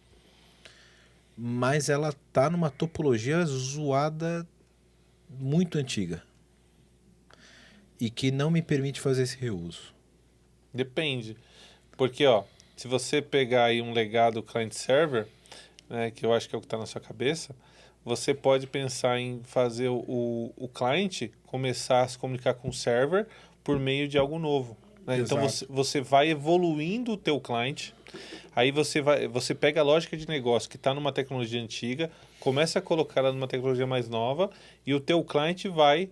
Mas ela tá numa topologia zoada muito antiga. E que não me permite fazer esse reuso. Depende. Porque, se você pegar aí um legado client-server, né, que eu acho que é o que está na sua cabeça, você pode pensar em fazer o client começar a se comunicar com o server por meio de algo novo. Né? Então, você vai evoluindo o teu client, aí você pega a lógica de negócio que está numa tecnologia antiga, começa a colocar ela numa tecnologia mais nova, e o teu client vai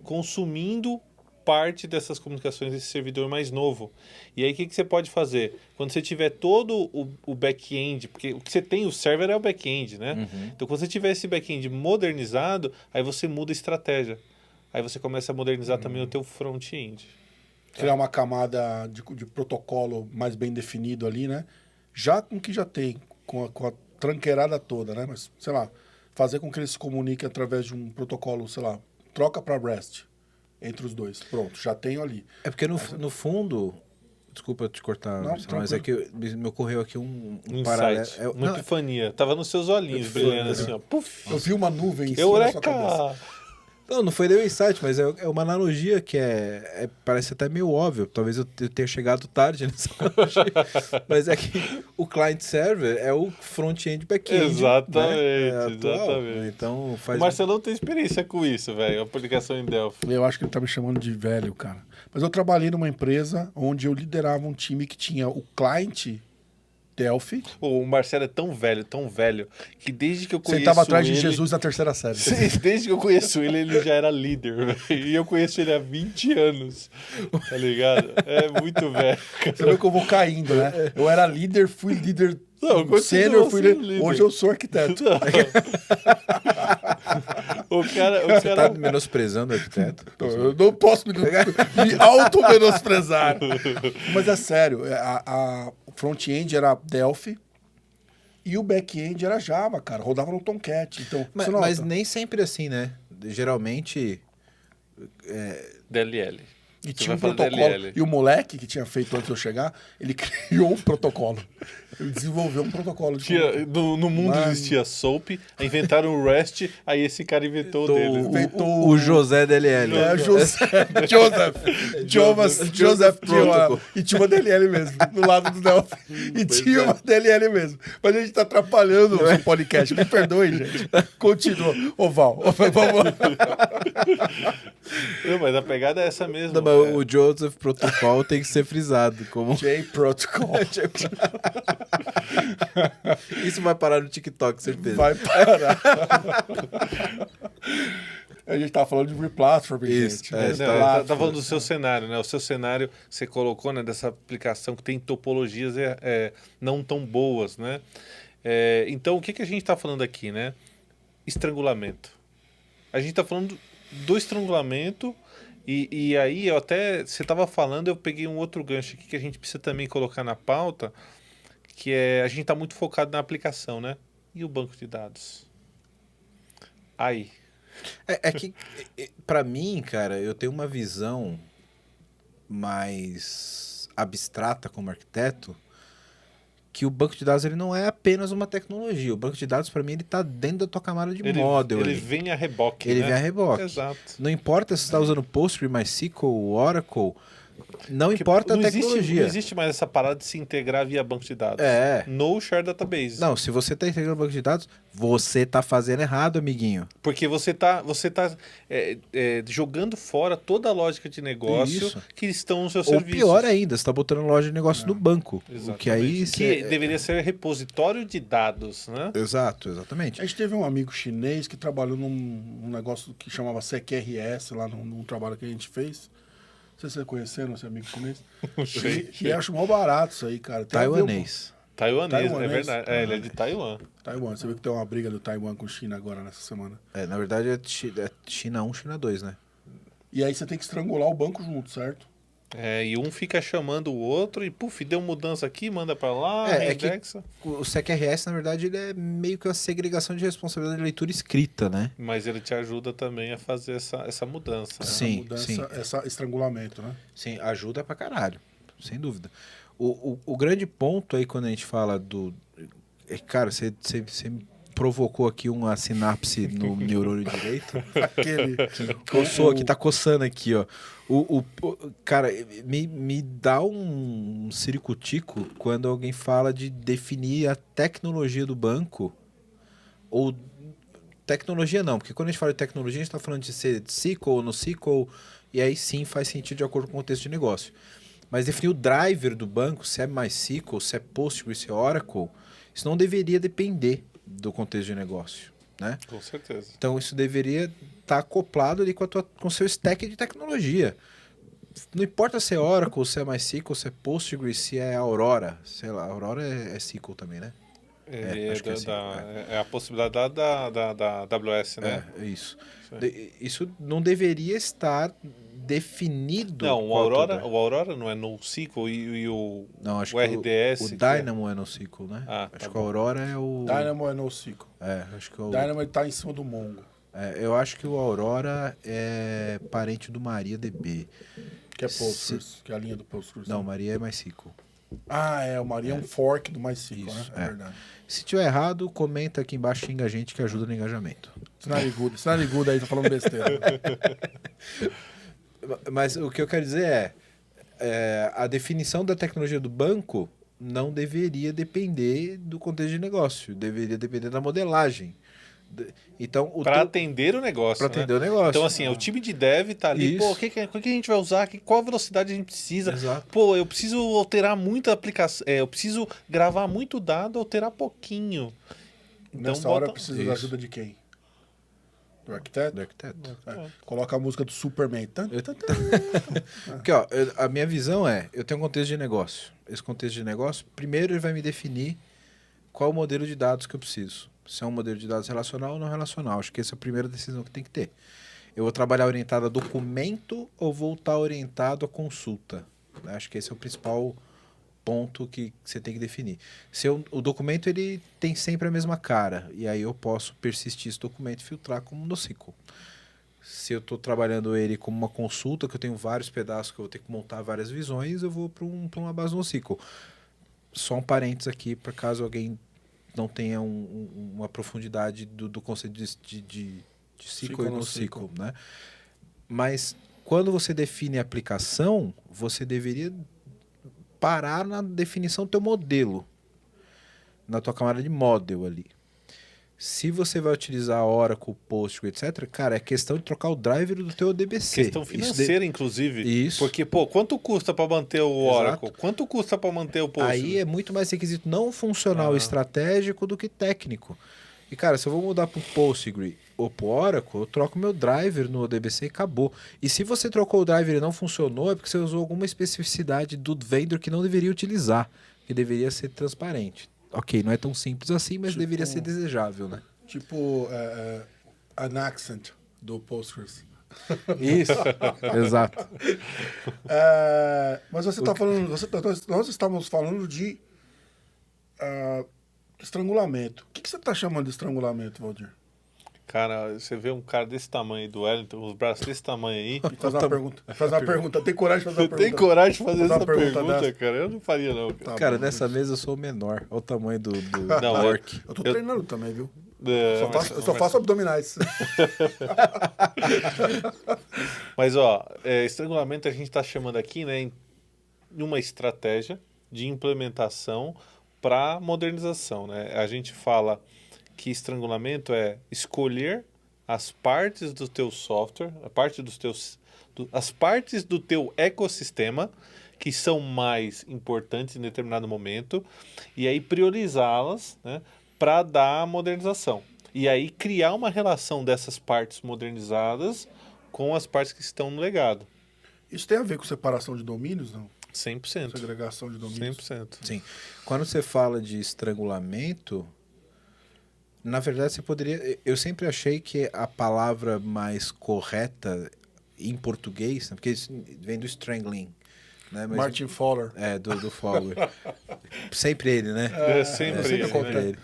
consumindo parte dessas comunicações desse servidor mais novo. E aí, o que você pode fazer? Quando você tiver todo o back-end, porque o que você tem, o server é o back-end, né? Uhum. Então, quando você tiver esse back-end modernizado, aí você muda a estratégia. Aí você começa a modernizar também o teu front-end. Criar uma camada de protocolo mais bem definido ali, né? Já com o que já tem, com a tranqueirada toda, né? Mas, sei lá, fazer com que eles se comuniquem através de um protocolo, sei lá, troca para REST entre os dois. Pronto, já tenho ali. É porque no fundo... Desculpa te cortar, não, mas é que me ocorreu aqui um paralelo. Uma epifania. Tava nos seus olhinhos brilhando assim, ó. Puf. Eu vi uma nuvem em cima da sua cabeça. Não foi nem um insight, mas é uma analogia que parece até meio óbvio. Talvez eu tenha chegado tarde nessa analogia. Mas é que o client-server é o front-end back-end. Exatamente, né? Exatamente. Então, faz... O Marcelão tem experiência com isso, velho. Aplicação em Delphi. Eu acho que ele tá me chamando de velho, cara. Mas eu trabalhei numa empresa onde eu liderava um time que tinha o client Delphi. O Marcelo é tão velho, que desde que eu conheço ele... Você estava atrás de Jesus na terceira série. Desde que eu conheço ele já era líder, velho. E eu conheço ele há 20 anos, tá ligado? É muito velho. Você vê que eu vou caindo, né? Eu era líder, fui líder... Sênior, fui líder. Hoje eu sou arquiteto. Você tá menosprezando o arquiteto? Eu não posso me auto-menosprezar. Mas é sério, o front-end era Delphi E o back-end era Java, cara. Rodava no Tomcat. Então, você nota. Mas nem sempre assim, né? Geralmente... DLL. E Você tinha um vai falar protocolo. DLL. E o moleque que tinha feito antes de eu chegar, ele criou um protocolo. Ele desenvolveu um protocolo de No mundo Mano. existia SOAP, inventaram o REST, aí esse cara inventou o dele. O José DLL. Joseph Protocol. E tinha uma DLL mesmo, do lado do Delphi. E tinha uma DLL mesmo. Mas a gente tá atrapalhando o podcast. Me perdoe, gente. Continua. Ô, Val, vamos lá. Não, mas a pegada é essa mesmo. Não, mas o Joseph Protocol tem que ser frisado como... J-Protocol. Isso vai parar no TikTok, certeza. Vai parar. A gente tava falando de replatform, Isso, gente. é, Não, tá falando do seu cenário, né? O seu cenário você colocou, né, dessa aplicação que tem topologias não tão boas, né? Então, o que a gente está falando aqui, né? Estrangulamento. A gente está falando do estrangulamento e aí eu até... Você estava falando, eu peguei um outro gancho aqui que a gente precisa também colocar na pauta, que a gente está muito focado na aplicação, né? E o banco de dados? Aí... É que, pra mim, cara, eu tenho uma visão mais abstrata como arquiteto, que o banco de dados ele não é apenas uma tecnologia. O banco de dados, pra mim, ele tá dentro da tua camada de model. Ele vem a reboque, Ele né? vem a reboque. Exato. Não importa se você está usando Postgre, MySQL, Oracle, não importa a tecnologia. Não existe mais essa parada de se integrar via banco de dados. No share database. Não, se você está integrando banco de dados, você está fazendo errado, amiguinho. Porque você tá jogando fora toda a lógica de negócio Isso. que estão nos seus Ou serviços. pior ainda, você está botando loja de negócio no banco. Exatamente. O que aí... Que deveria ser repositório de dados, né? Exato, exatamente. A gente teve um amigo chinês que trabalhou num negócio que chamava CQRS, lá num trabalho que a gente fez. Não sei se vocês conheceram esse amigo chinês. E acho mal barato isso aí, cara. Tem a ver Taiwanês. Taiwanês, é verdade. Ele é de Taiwan. Taiwan. Você viu que tem uma briga do Taiwan com China agora nessa semana. Na verdade é China 1, China 2, né? E aí você tem que estrangular o banco junto, certo? E um fica chamando o outro e, puf, deu mudança aqui, manda pra lá, Que indexa. o CQRS, na verdade, ele é meio que uma segregação de responsabilidade de leitura escrita, né? Mas ele te ajuda também a fazer essa mudança. Né? Sim, Mudança, sim. Esse estrangulamento, né? Sim, ajuda pra caralho, sem dúvida. O grande ponto aí quando a gente fala do... Cara, você me provocou aqui uma sinapse no neurônio direito. Aquele... Coçou aqui, tá coçando aqui, ó. Cara, me dá um ciricutico quando alguém fala de definir a tecnologia do banco. Ou tecnologia não, porque quando a gente fala de tecnologia, a gente tá falando de ser SQL ou no SQL, e aí sim faz sentido de acordo com o contexto de negócio. Mas definir o driver do banco, se é MySQL, se é Postgre, se é Oracle, isso não deveria depender do contexto de negócio, né? Com certeza. Então isso deveria estar acoplado ali com o seu stack de tecnologia. Não importa se é Oracle, se é MySQL, se é Postgre, se é Aurora. Sei lá, Aurora é SQL também, né? Acho que É a possibilidade da AWS, né? Isso. Isso não deveria estar definido. Não, o Aurora não é NoSQL e o RDS. O Dynamo é NoSQL, né? Tá acho que o Aurora é o... Dynamo é NoSQL. Acho que o Dynamo tá em cima do Mongo. Eu acho que o Aurora é parente do MariaDB. Que é Postgres, que é a linha do Postgres. Não, Maria é MySQL. O Maria é um fork do MySQL, né? É verdade. Se tiver errado, comenta aqui embaixo, xinga a gente que ajuda no engajamento. Snariguda aí, tá falando besteira. Mas o que eu quero dizer a definição da tecnologia do banco não deveria depender do contexto de negócio, deveria depender da modelagem. Então, para atender o negócio. Para atender o negócio. Então, assim, o time de dev tá ali, Isso. o que a gente vai usar, qual a velocidade a gente precisa. Exato. Eu preciso alterar muita aplicação, eu preciso gravar muito dado, alterar pouquinho. Então, nessa hora precisa da ajuda de quem? Do arquiteto? Do arquiteto. Coloca a música do Superman. Porque, ó, a minha visão eu tenho um contexto de negócio. Esse contexto de negócio, primeiro ele vai me definir qual o modelo de dados que eu preciso. Se é um modelo de dados relacional ou não relacional. Acho que essa é a primeira decisão que tem que ter. Eu vou trabalhar orientado a documento ou vou estar orientado a consulta? Acho que esse é o principal ponto que você tem que definir. Se o documento ele tem sempre a mesma cara, e aí eu posso persistir esse documento e filtrar como NoSQL. Se eu estou trabalhando ele como uma consulta, que eu tenho vários pedaços que eu vou ter que montar várias visões, eu vou para uma base NoSQL. Só um parênteses aqui, para caso alguém não tenha uma profundidade do conceito de SQL e NoSQL, né? Mas quando você define a aplicação, você deveria parar na definição do teu modelo, na tua camada de model ali. Se você vai utilizar Oracle, Postgre, etc., cara, é questão de trocar o driver do teu ODBC. Questão financeira, inclusive. Isso. Porque, pô, quanto custa para manter o Oracle? Exato. Quanto custa para manter o Postgre? Aí é muito mais requisito não funcional estratégico do que técnico. E, cara, se eu vou mudar para o Postgre ou para o Oracle, eu troco meu driver no ODBC e acabou. E se você trocou o driver e não funcionou, é porque você usou alguma especificidade do vendor que não deveria utilizar, que deveria ser transparente. Ok, não é tão simples assim, mas deveria ser desejável, né? Tipo, an accent do Postgres. Isso, exato. Mas você está falando, nós estamos falando de estrangulamento. O que você está chamando de estrangulamento, Valdir? Cara, você vê um cara desse tamanho do Wellington, os braços desse tamanho aí. Fazer uma pergunta. Tem coragem de fazer uma pergunta? Tem coragem de fazer essa pergunta pergunta, cara? Eu não faria, não. Cara. Cara, nessa mesa eu sou o menor. Olha o tamanho do Não, orc. Eu tô treinando também, viu? É, Eu só faço abdominais. Mas, ó, estrangulamento a gente está chamando aqui, né, em uma estratégia de implementação para modernização, né? A gente fala que estrangulamento é escolher as partes do teu software, as partes do teu ecossistema que são mais importantes em determinado momento e aí priorizá-las, né, para dar a modernização. E aí criar uma relação dessas partes modernizadas com as partes que estão no legado. Isso tem a ver com separação de domínios, não? 100%. Segregação de domínios. 100%. Sim. Quando você fala de estrangulamento, na verdade você poderia... Eu sempre achei que a palavra mais correta em português, né, porque isso vem do strangling, né? Mas, Martin Fowler. do Fowler. Sempre ele, né? Sempre ele, Sempre ele.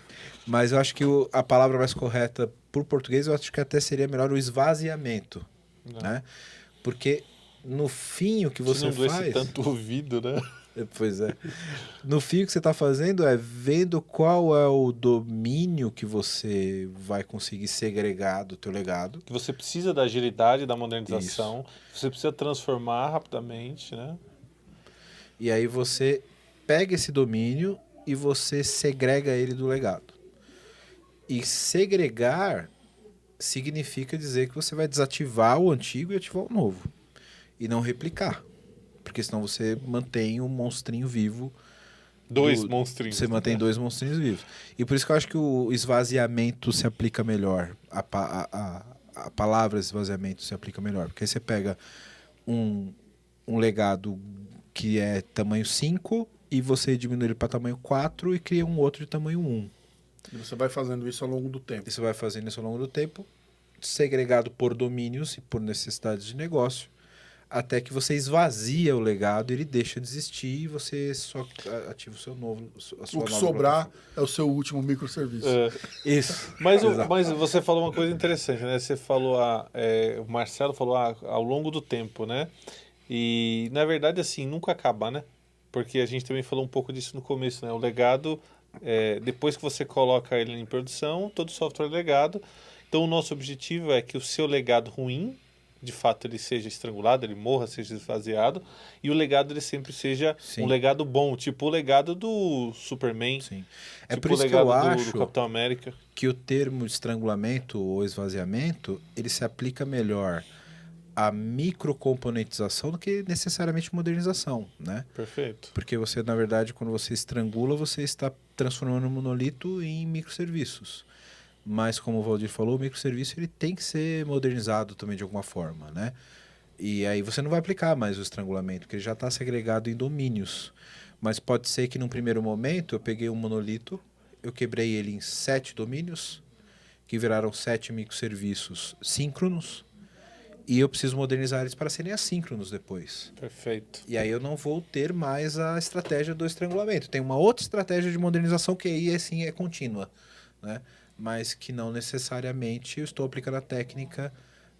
Mas eu acho que a palavra mais correta por português, eu acho que até seria melhor o esvaziamento, né? Porque no fim o que você não faz... tanto ouvido, né? Pois é. No fim o que você está fazendo é vendo qual é o domínio que você vai conseguir segregar do teu legado. Que você precisa da agilidade, da modernização. Isso. Você precisa transformar rapidamente, né? E aí você pega esse domínio e você segrega ele do legado. E segregar significa dizer que você vai desativar o antigo e ativar o novo. E não replicar. Porque senão você mantém um monstrinho vivo. Dois monstrinhos. Você mantém dois monstrinhos vivos. E por isso que eu acho que o esvaziamento se aplica melhor. A palavra esvaziamento se aplica melhor. Porque aí você pega um legado que é tamanho 5 e você diminui ele para tamanho 4 e cria um outro de tamanho 1. E você vai fazendo isso ao longo do tempo. E você vai fazendo isso ao longo do tempo, segregado por domínios e por necessidades de negócio, até que você esvazia o legado, ele deixa de existir e você só ativa o seu novo... A sua o que nova sobrar plataforma. é o seu último microserviço. Isso. Mas você falou uma coisa interessante, né? Você falou, o Marcelo falou ao longo do tempo, né? E, na verdade, assim, nunca acaba, né? Porque a gente também falou um pouco disso no começo, né? O legado, depois que você coloca ele em produção, todo software é legado. Então, o nosso objetivo é que o seu legado ruim, de fato, ele seja estrangulado, ele morra, seja esvaziado, e o legado ele sempre seja um legado bom, tipo o legado do Superman, Sim. tipo por isso o legado que eu acho do Capitão América. Que o termo estrangulamento ou esvaziamento, ele se aplica melhor à microcomponentização do que necessariamente modernização, né? Perfeito. Porque você, na verdade, quando você estrangula, você está transformando um monolito em microserviços. Mas, como o Valdir falou, o microserviço ele tem que ser modernizado também de alguma forma, né? E aí você não vai aplicar mais o estrangulamento, porque ele já está segregado em domínios. Mas pode ser que, num primeiro momento, eu peguei um monolito, eu quebrei ele em 7 domínios, que viraram 7 microserviços síncronos, e eu preciso modernizar eles para serem assíncronos depois. Perfeito. E aí eu não vou ter mais a estratégia do estrangulamento. Tem uma outra estratégia de modernização que aí assim é contínua, né? Mas que não necessariamente eu estou aplicando a técnica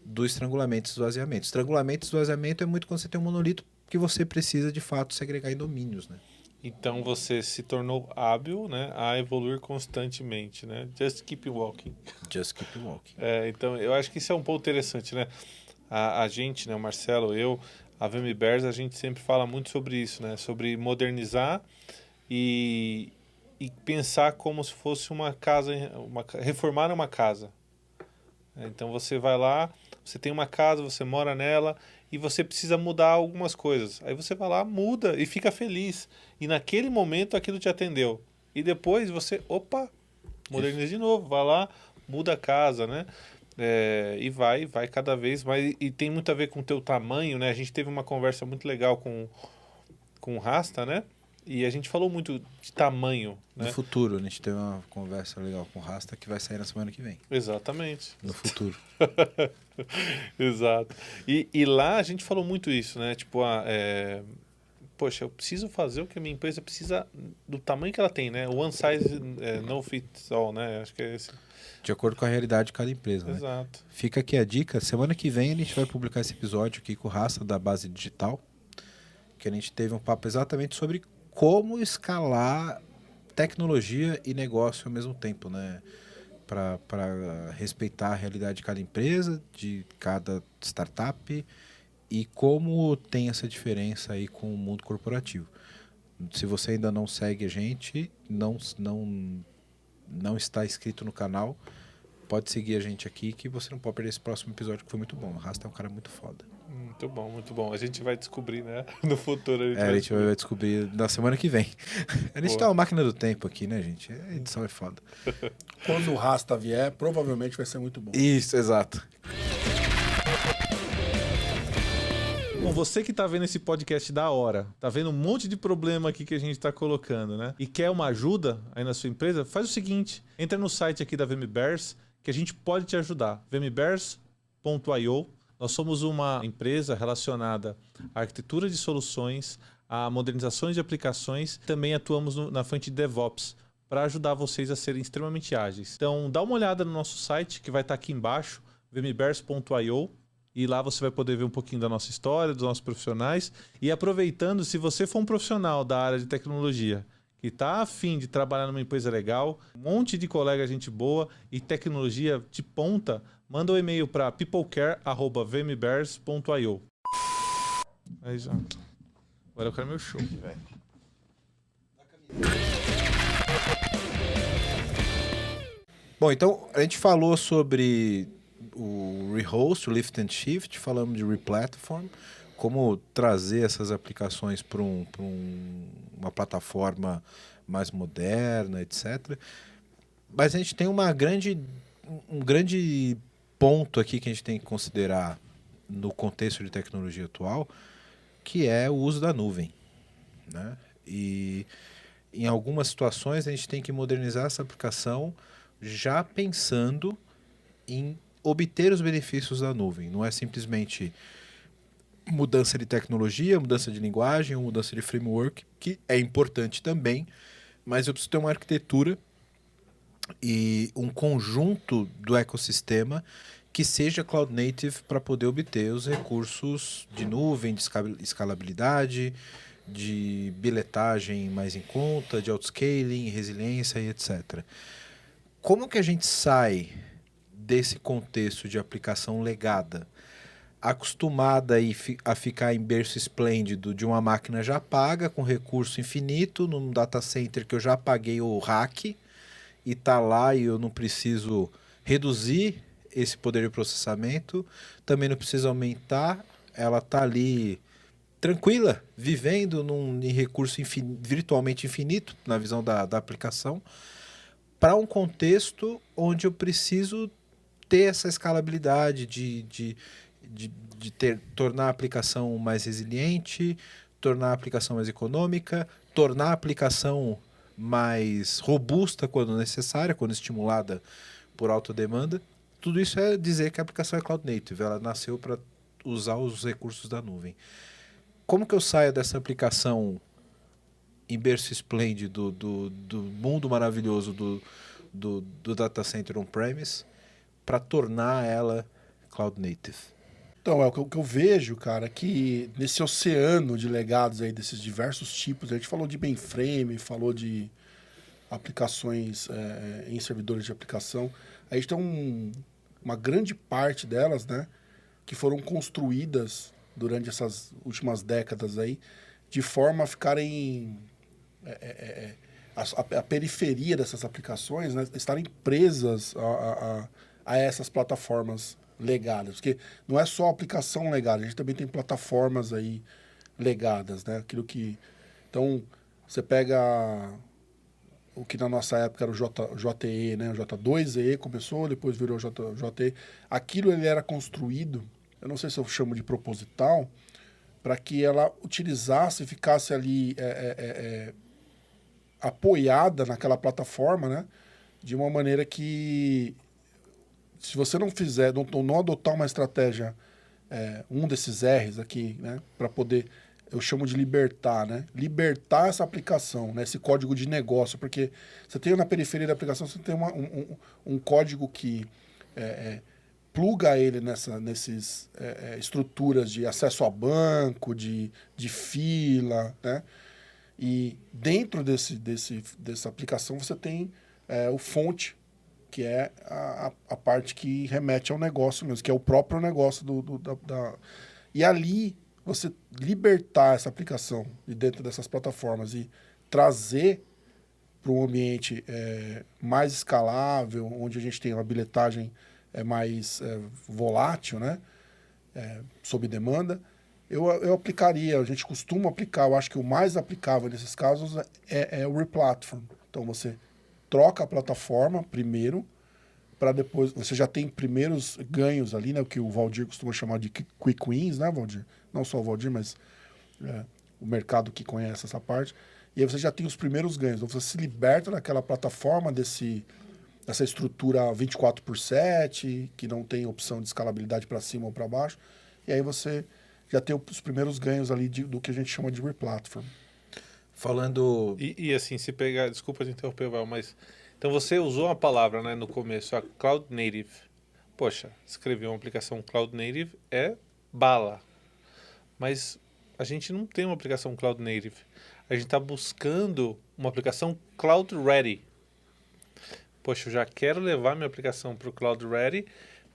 do estrangulamento e esvaziamento. Estrangulamento e esvaziamento é muito quando você tem um monolito que você precisa de fato segregar em domínios, né? Então você se tornou hábil, né, a evoluir constantemente, né? Just keep walking. Just keep walking. Então eu acho que isso é um ponto interessante, né? A gente, né, o Marcelo, eu, a VMBears, a gente sempre fala muito sobre isso, né? Sobre modernizar e pensar como se fosse uma casa, reformar uma casa. Então você vai lá, você tem uma casa, você mora nela e você precisa mudar algumas coisas. Aí você vai lá, muda e fica feliz. E naquele momento aquilo te atendeu. E depois você, moderniza de novo, vai lá, muda a casa, né? E vai cada vez mais. E tem muito a ver com o teu tamanho, né? A gente teve uma conversa muito legal com o Rasta, né? E a gente falou muito de tamanho, né? No futuro, a gente teve uma conversa legal com o Rasta que vai sair na semana que vem. Exatamente. No futuro. Exato. E lá a gente falou muito isso, né? Tipo, poxa, eu preciso fazer o que a minha empresa precisa do tamanho que ela tem, né? One size no fits all, né? Acho que é esse. De acordo com a realidade de cada empresa, né? Exato. Fica aqui a dica. Semana que vem a gente vai publicar esse episódio aqui com o Rasta da Base Digital, que a gente teve um papo exatamente sobre como escalar tecnologia e negócio ao mesmo tempo, né? Para respeitar a realidade de cada empresa, de cada startup e como tem essa diferença aí com o mundo corporativo. Se você ainda não segue a gente, não está inscrito no canal, pode seguir a gente aqui que você não pode perder esse próximo episódio que foi muito bom. O Rasta é um cara muito foda. Muito bom, muito bom. A gente vai descobrir, né? No futuro a gente vai descobrir na semana que vem. A gente tem uma máquina do tempo aqui, né, gente? A edição é foda. Quando o Rasta vier, provavelmente vai ser muito bom. Isso, exato. Bom, você que tá vendo esse podcast da hora, tá vendo um monte de problema aqui que a gente tá colocando, né? E quer uma ajuda aí na sua empresa, faz o seguinte, entra no site aqui da VMBears, que a gente pode te ajudar. vmbears.io. Nós somos uma empresa relacionada à arquitetura de soluções, a modernizações de aplicações, também atuamos na frente de DevOps, para ajudar vocês a serem extremamente ágeis. Então, dá uma olhada no nosso site, que vai estar aqui embaixo, vmbears.io. E lá você vai poder ver um pouquinho da nossa história, dos nossos profissionais. E aproveitando, se você for um profissional da área de tecnologia que está afim de trabalhar numa empresa legal, um monte de colega, gente boa e tecnologia de ponta, manda um e-mail para peoplecare@vmbears.io. Aí já. Agora eu quero meu show. Bom, então a gente falou sobre o Rehost, o Lift and Shift, falamos de Replatform, como trazer essas aplicações para uma plataforma mais moderna, etc. Mas a gente tem um grande ponto aqui que a gente tem que considerar no contexto de tecnologia atual, que é o uso da nuvem, né? E em algumas situações a gente tem que modernizar essa aplicação já pensando em obter os benefícios da nuvem. Não é simplesmente mudança de tecnologia, mudança de linguagem, mudança de framework, que é importante também, mas eu preciso ter uma arquitetura e um conjunto do ecossistema que seja cloud native para poder obter os recursos de nuvem, de escalabilidade, de bilhetagem mais em conta, de autoscaling, resiliência e etc. Como que a gente sai desse contexto de aplicação legada, acostumada a ficar em berço esplêndido de uma máquina já paga, com recurso infinito, num data center que eu já paguei o rack, e está lá e eu não preciso reduzir esse poder de processamento, também não preciso aumentar, ela está ali tranquila, vivendo em recurso virtualmente infinito, na visão da aplicação, para um contexto onde eu preciso ter essa escalabilidade de tornar a aplicação mais resiliente, tornar a aplicação mais econômica, tornar a aplicação mais robusta quando necessária, quando estimulada por alta demanda. Tudo isso é dizer que a aplicação é cloud native. Ela nasceu para usar os recursos da nuvem. Como que eu saio dessa aplicação em berço esplêndido do mundo maravilhoso do data center on-premise para tornar ela cloud native? Então, o que eu vejo, cara, que nesse oceano de legados aí, desses diversos tipos, a gente falou de mainframe, falou de aplicações em servidores de aplicação, a gente tem uma grande parte delas, né, que foram construídas durante essas últimas décadas aí, de forma a ficarem a periferia dessas aplicações, né, estarem presas a essas plataformas legadas, porque não é só aplicação legada, a gente também tem plataformas aí legadas, né? Então, você pega o que na nossa época era o JE, né? O J2EE começou, depois virou JE. Aquilo ele era construído, eu não sei se eu chamo de proposital, para que ela utilizasse e ficasse ali apoiada naquela plataforma, né? De uma maneira que, se você não fizer, não adotar uma estratégia, um desses R's aqui, né, para poder, eu chamo de libertar, né, libertar essa aplicação, né, esse código de negócio, porque você tem na periferia da aplicação, você tem um código que pluga ele nesses estruturas de acesso a banco, de fila, né, e dentro dessa aplicação você tem o fonte, que é a parte que remete ao negócio mesmo, que é o próprio negócio E ali, você libertar essa aplicação de dentro dessas plataformas e trazer para um ambiente mais escalável, onde a gente tem uma bilhetagem mais volátil, né? Sob demanda, eu aplicaria, a gente costuma aplicar, eu acho que o mais aplicável nesses casos é o replatform. Então, você troca a plataforma primeiro, para depois, você já tem primeiros ganhos ali, né, o que o Valdir costuma chamar de quick wins, né, Valdir? Não só o Valdir, mas o mercado que conhece essa parte. E aí você já tem os primeiros ganhos. Então, você se liberta daquela plataforma, dessa estrutura 24/7, que não tem opção de escalabilidade para cima ou para baixo. E aí você já tem os primeiros ganhos ali do que a gente chama de replatform. Falando... E assim, se pegar... Desculpa te interromper, Val, mas... Então você usou uma palavra, né, no começo, a Cloud Native. Poxa, escrever uma aplicação Cloud Native é bala. Mas a gente não tem uma aplicação Cloud Native. A gente está buscando uma aplicação Cloud Ready. Poxa, eu já quero levar minha aplicação para o Cloud Ready,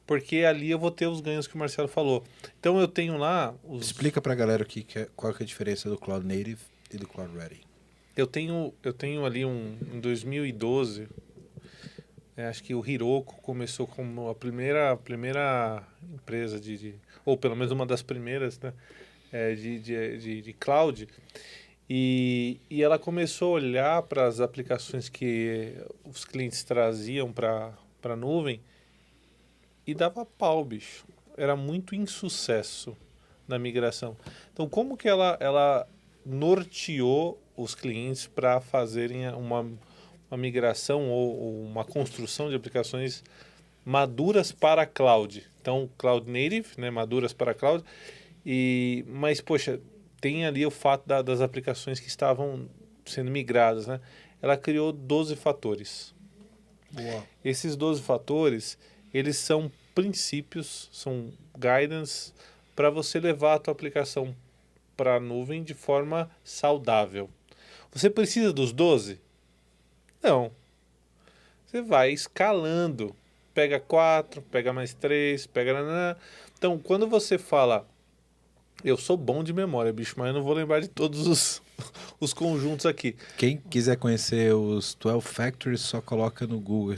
porque ali eu vou ter os ganhos que o Marcelo falou. Então eu tenho lá... Explica para a galera aqui qual que é a diferença do Cloud Native e do Cloud Ready. Eu tenho ali em 2012, acho que o Heroku começou como a primeira empresa ou pelo menos uma das primeiras, né, de cloud, e ela começou a olhar para as aplicações que os clientes traziam para a nuvem e dava pau, bicho. Era muito insucesso na migração. Então, como que ela norteou os clientes para fazerem uma migração ou uma construção de aplicações maduras para a cloud? Então, Cloud Native, né, maduras para a cloud. Mas, poxa, tem ali o fato das aplicações que estavam sendo migradas, né? Ela criou 12 fatores. Boa. Esses 12 fatores, eles são princípios, são guidance para você levar a tua aplicação para a nuvem de forma saudável. Você precisa dos 12? Não. Você vai escalando. Pega 4, pega mais 3, pega... Então, quando você fala... Eu sou bom de memória, bicho, mas eu não vou lembrar de todos os conjuntos aqui. Quem quiser conhecer os 12 Factories, só coloca no Google.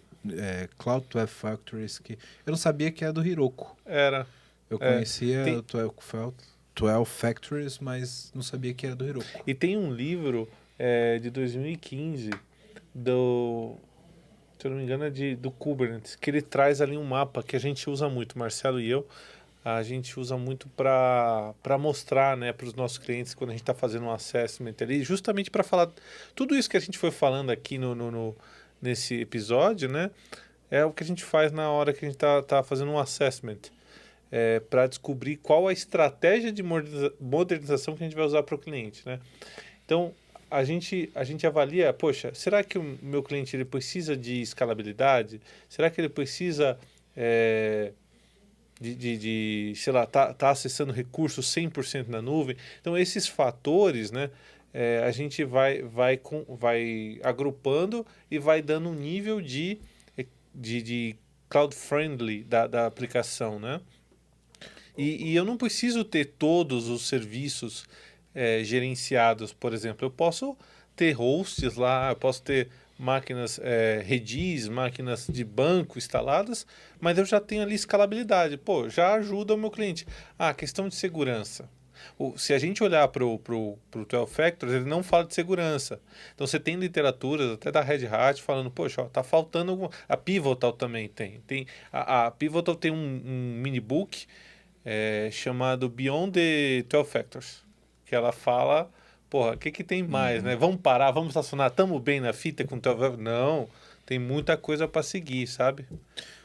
Cloud 12 Factories. Que eu não sabia que era do Heroku. Era. Eu conhecia o 12 Factories, mas não sabia que era do Heroku. E tem um livro de 2015 se eu não me engano, do Kubernetes, que ele traz ali um mapa que a gente usa muito, Marcelo e eu, a gente usa muito para mostrar, né, para os nossos clientes quando a gente está fazendo um assessment ali, justamente para falar tudo isso que a gente foi falando aqui nesse episódio, né, é o que a gente faz na hora que a gente tá fazendo um assessment. para descobrir qual a estratégia de modernização que a gente vai usar para o cliente, né? Então, a gente avalia, poxa, será que o meu cliente ele precisa de escalabilidade? Será que ele precisa sei lá, tá acessando recursos 100% na nuvem? Então, esses fatores, né, a gente vai agrupando e vai dando um nível de cloud-friendly da aplicação, né? E eu não preciso ter todos os serviços gerenciados, por exemplo. Eu posso ter hosts lá, eu posso ter máquinas Redis, máquinas de banco instaladas, mas eu já tenho ali escalabilidade. Pô, já ajuda o meu cliente. Questão de segurança. Se a gente olhar para o 12 Factors, ele não fala de segurança. Então, você tem literaturas, até da Red Hat, falando, poxa, tá faltando... A Pivotal também tem. A Pivotal tem um mini book chamado Beyond the 12 Factors, que ela fala, porra, o que tem mais, né? Vamos parar, vamos estacionar, estamos bem na fita com 12 Factors? Não, tem muita coisa para seguir, sabe?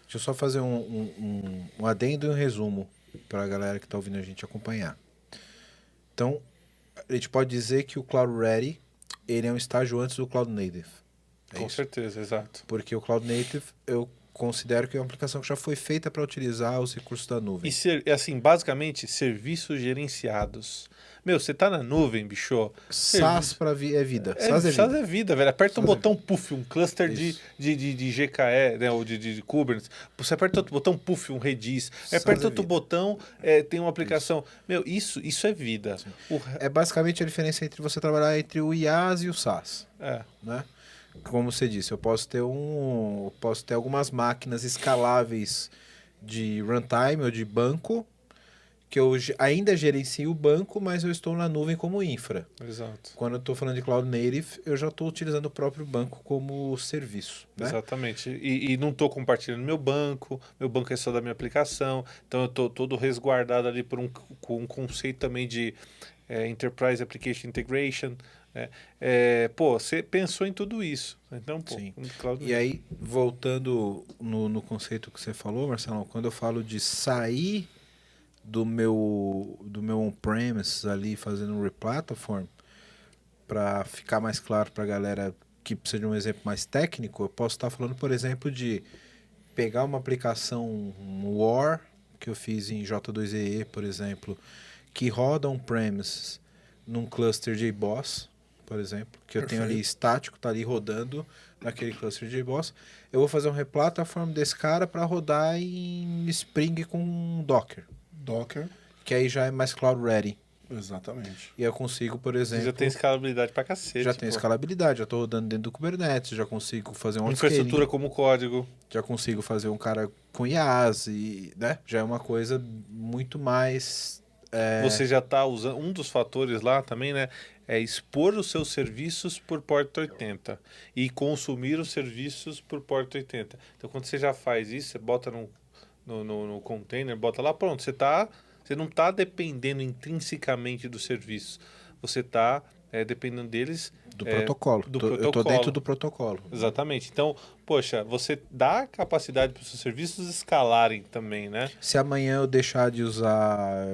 Deixa eu só fazer um adendo e um resumo para a galera que está ouvindo a gente acompanhar. Então, a gente pode dizer que o Cloud Ready, ele é um estágio antes do Cloud Native. Com certeza, exato. Porque o Cloud Native, eu considero que é uma aplicação que já foi feita para utilizar os recursos da nuvem. E assim, basicamente, serviços gerenciados. Meu, você tá na nuvem, bicho. SaaS é vida. SaaS é vida, velho. Aperta um botão, puff, um cluster de GKE, né, ou de Kubernetes. Você aperta outro botão, puff, um Redis. Aperta outro botão, tem uma aplicação. Meu, isso é vida. É basicamente a diferença entre você trabalhar entre o IaaS e o SaaS. Né? Como você disse, eu posso ter algumas máquinas escaláveis de runtime ou de banco, que eu ainda gerencio o banco, mas eu estou na nuvem como infra. Exato. Quando eu estou falando de Cloud Native, eu já estou utilizando o próprio banco como serviço. Né? Exatamente. E não estou compartilhando meu banco é só da minha aplicação, então eu estou todo resguardado ali com um conceito também de Enterprise Application Integration. Você pensou em tudo isso. Então, sim. E aí, voltando no conceito que você falou, Marcelo, quando eu falo de sair do meu on-premise ali fazendo um replatform, para ficar mais claro para a galera que precisa de um exemplo mais técnico, eu posso estar falando, por exemplo, de pegar uma aplicação War, que eu fiz em J2EE, por exemplo, que roda on-premise num cluster JBoss, por exemplo, que eu tenho ali estático, tá ali rodando naquele cluster JBoss. Eu vou fazer um replatform desse cara para rodar em Spring com Docker. Que aí já é mais cloud ready. Exatamente. E eu consigo, por exemplo... Já tem escalabilidade pra cacete. Já tem escalabilidade, já estou rodando dentro do Kubernetes, já consigo fazer um infraestrutura como código. Já consigo fazer um cara com IaaS, né? Já é uma coisa muito mais... Você já está usando... Um dos fatores lá também, né? É expor os seus serviços por porta 80 e consumir os serviços por porta 80. Então, quando você já faz isso, você bota no container, bota lá, pronto, você não está dependendo intrinsecamente do serviço, você está dependendo deles... Do protocolo. Eu estou dentro do protocolo. Exatamente. Então, poxa, você dá a capacidade para os seus serviços escalarem também, né? Se amanhã eu deixar de usar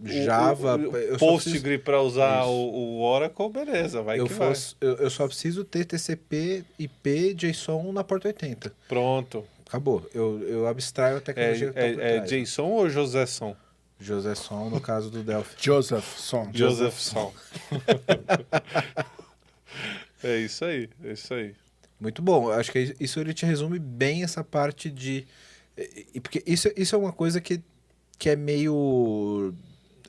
Java... Postgre para usar o Oracle, beleza, vai. Eu só preciso ter TCP, IP, JSON na porta 80. Pronto. Acabou. Eu abstraio a tecnologia que tá por trás. JSON ou Joséson? Joséson, no caso do Delphi. Josephson. É isso aí. Muito bom. Acho que isso ele te resume bem essa parte de... Porque isso é uma coisa que é meio...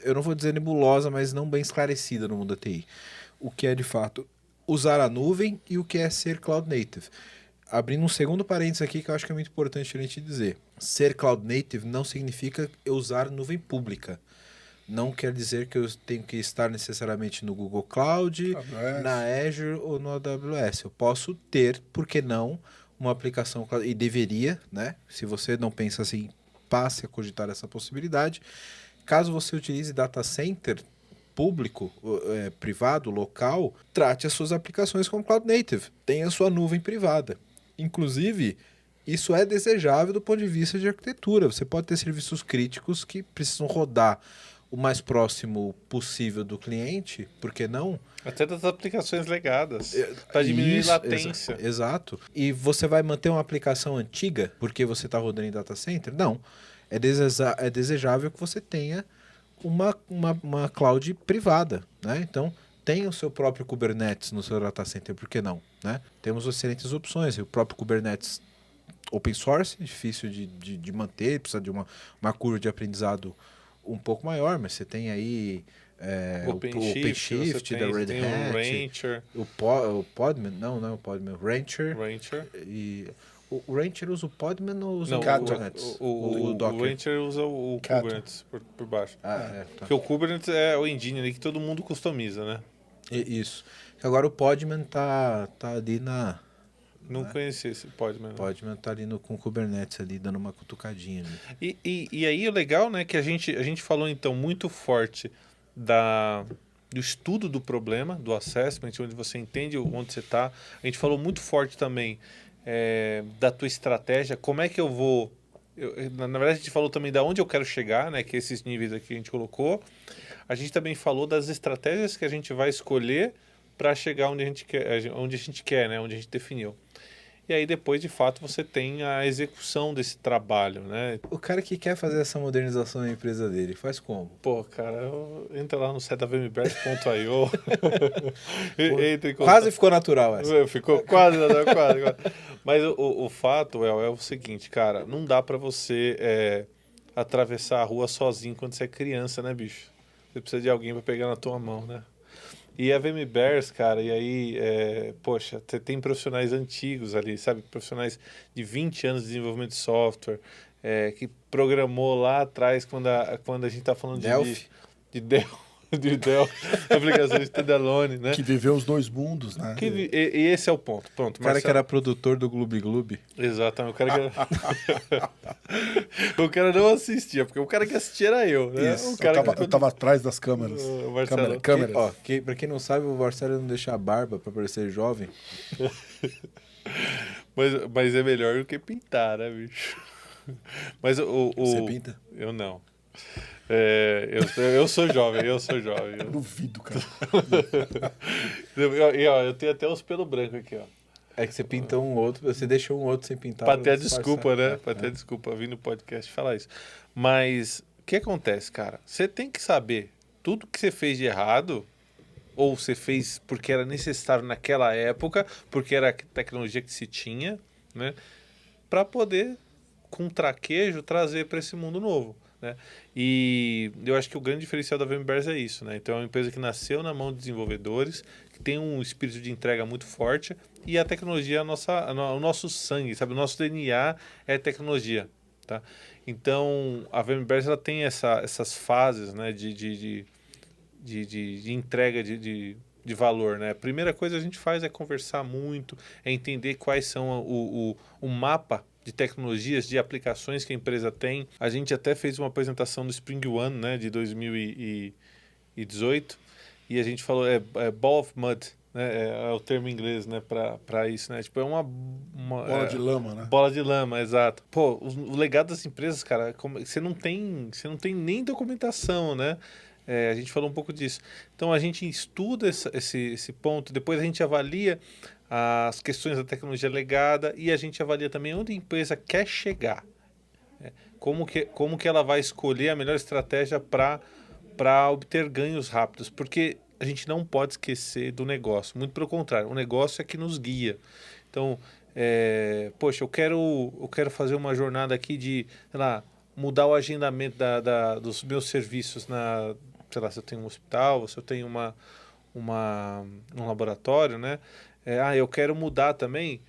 Eu não vou dizer nebulosa, mas não bem esclarecida no mundo da TI. O que é, de fato, usar a nuvem e o que é ser Cloud Native. Abrindo um segundo parênteses aqui que eu acho que é muito importante a gente dizer. Ser Cloud Native não significa eu usar nuvem pública. Não quer dizer que eu tenho que estar necessariamente no Google Cloud, na Azure ou no AWS. Eu posso ter, por que não, uma aplicação, e deveria, né? Se você não pensa assim, passe a cogitar essa possibilidade. Caso você utilize data center público, privado, local, trate as suas aplicações como Cloud Native. Tenha a sua nuvem privada. Inclusive, isso é desejável do ponto de vista de arquitetura. Você pode ter serviços críticos que precisam rodar o mais próximo possível do cliente, por que não? Até das aplicações legadas, para diminuir latência. Exato. E você vai manter uma aplicação antiga porque você está rodando em data center? Não. É desejável que você tenha uma cloud privada, né? Então, tem o seu próprio Kubernetes no seu data center, por que não? Né? Temos excelentes opções. O próprio Kubernetes open source, difícil de manter, precisa de uma curva de aprendizado um pouco maior, mas você tem aí o OpenShift da Red Hat, o Podman, não é o Podman, o Rancher. E o Rancher usa o Podman ou usa o Kubernetes? O Rancher usa o Kubernetes por baixo. Tá. Porque o Kubernetes é o engine ali que todo mundo customiza, né? Isso. Agora o Podman tá ali na... Não conheci esse Podman. Podman tá ali com o Kubernetes ali, dando uma cutucadinha ali. E aí o legal, né, que a gente falou então muito forte do estudo do problema, do assessment, onde você entende onde você está. A gente falou muito forte também da tua estratégia, como é que eu vou... na verdade, a gente falou também de onde eu quero chegar, né, que esses níveis aqui a gente colocou. A gente também falou das estratégias que a gente vai escolher para chegar onde a gente quer, né, onde a gente definiu. E aí depois, de fato, você tem a execução desse trabalho, né? O cara que quer fazer essa modernização na empresa dele, faz como? Pô, cara, entra lá no site da vmbears.io. Quase ficou natural essa. Ficou quase. Mas o fato é o seguinte, cara, não dá pra você atravessar a rua sozinho quando você é criança, né, bicho? Você precisa de alguém pra pegar na tua mão, né? E a VMbears, cara, e aí, poxa, você tem profissionais antigos ali, sabe? Profissionais de 20 anos de desenvolvimento de software, que programou lá atrás, quando a gente tá falando de Dell, aplicações standalone, né? Que viveu os dois mundos, né? E esse é o ponto. Pronto, o cara que era produtor do Gloob Gloob. Exatamente, o cara não assistia, porque o cara que assistia era eu, né? Isso, eu tava atrás das câmeras. Câmeras. Pra quem não sabe, o Marcelo não deixa a barba pra parecer jovem. mas é melhor do que pintar, né, bicho? Mas Você pinta? Eu não. Eu sou jovem. Eu duvido, cara. Eu tenho até os pelos brancos aqui, ó. É que você pinta um outro, você deixa um outro sem pintar. Pra ter desculpa, né? Pra ter desculpa, vir no podcast falar isso. Mas, o que acontece, cara? Você tem que saber tudo que você fez de errado, ou você fez porque era necessário naquela época, porque era a tecnologia que se tinha, né? Pra poder, com traquejo, trazer para esse mundo novo. Né? E eu acho que o grande diferencial da VMbears é isso, né? Então é uma empresa que nasceu na mão de desenvolvedores, que tem um espírito de entrega muito forte, e a tecnologia é o nosso sangue, sabe? O nosso DNA é tecnologia, tá? Então a VMbears ela tem essas fases, né, de entrega de valor, né? A primeira coisa que a gente faz é conversar muito, é entender quais são o mapa de tecnologias, de aplicações que a empresa tem. A gente até fez uma apresentação no Spring One, né, de 2018, e a gente falou, ball of mud, né, é o termo em inglês, né, para isso, né, tipo, é uma bola de lama, né? Bola de lama, exato. Pô, o legado das empresas, cara, você não tem nem documentação, né? A gente falou um pouco disso. Então a gente estuda esse ponto, depois a gente avalia as questões da tecnologia legada e a gente avalia também onde a empresa quer chegar. Como que ela vai escolher a melhor estratégia para obter ganhos rápidos. Porque a gente não pode esquecer do negócio. Muito pelo contrário, o negócio é que nos guia. Então, poxa, eu quero fazer uma jornada aqui de, sei lá, mudar o agendamento dos meus serviços sei lá, se eu tenho um hospital, se eu tenho um laboratório, né? Eu quero mudar também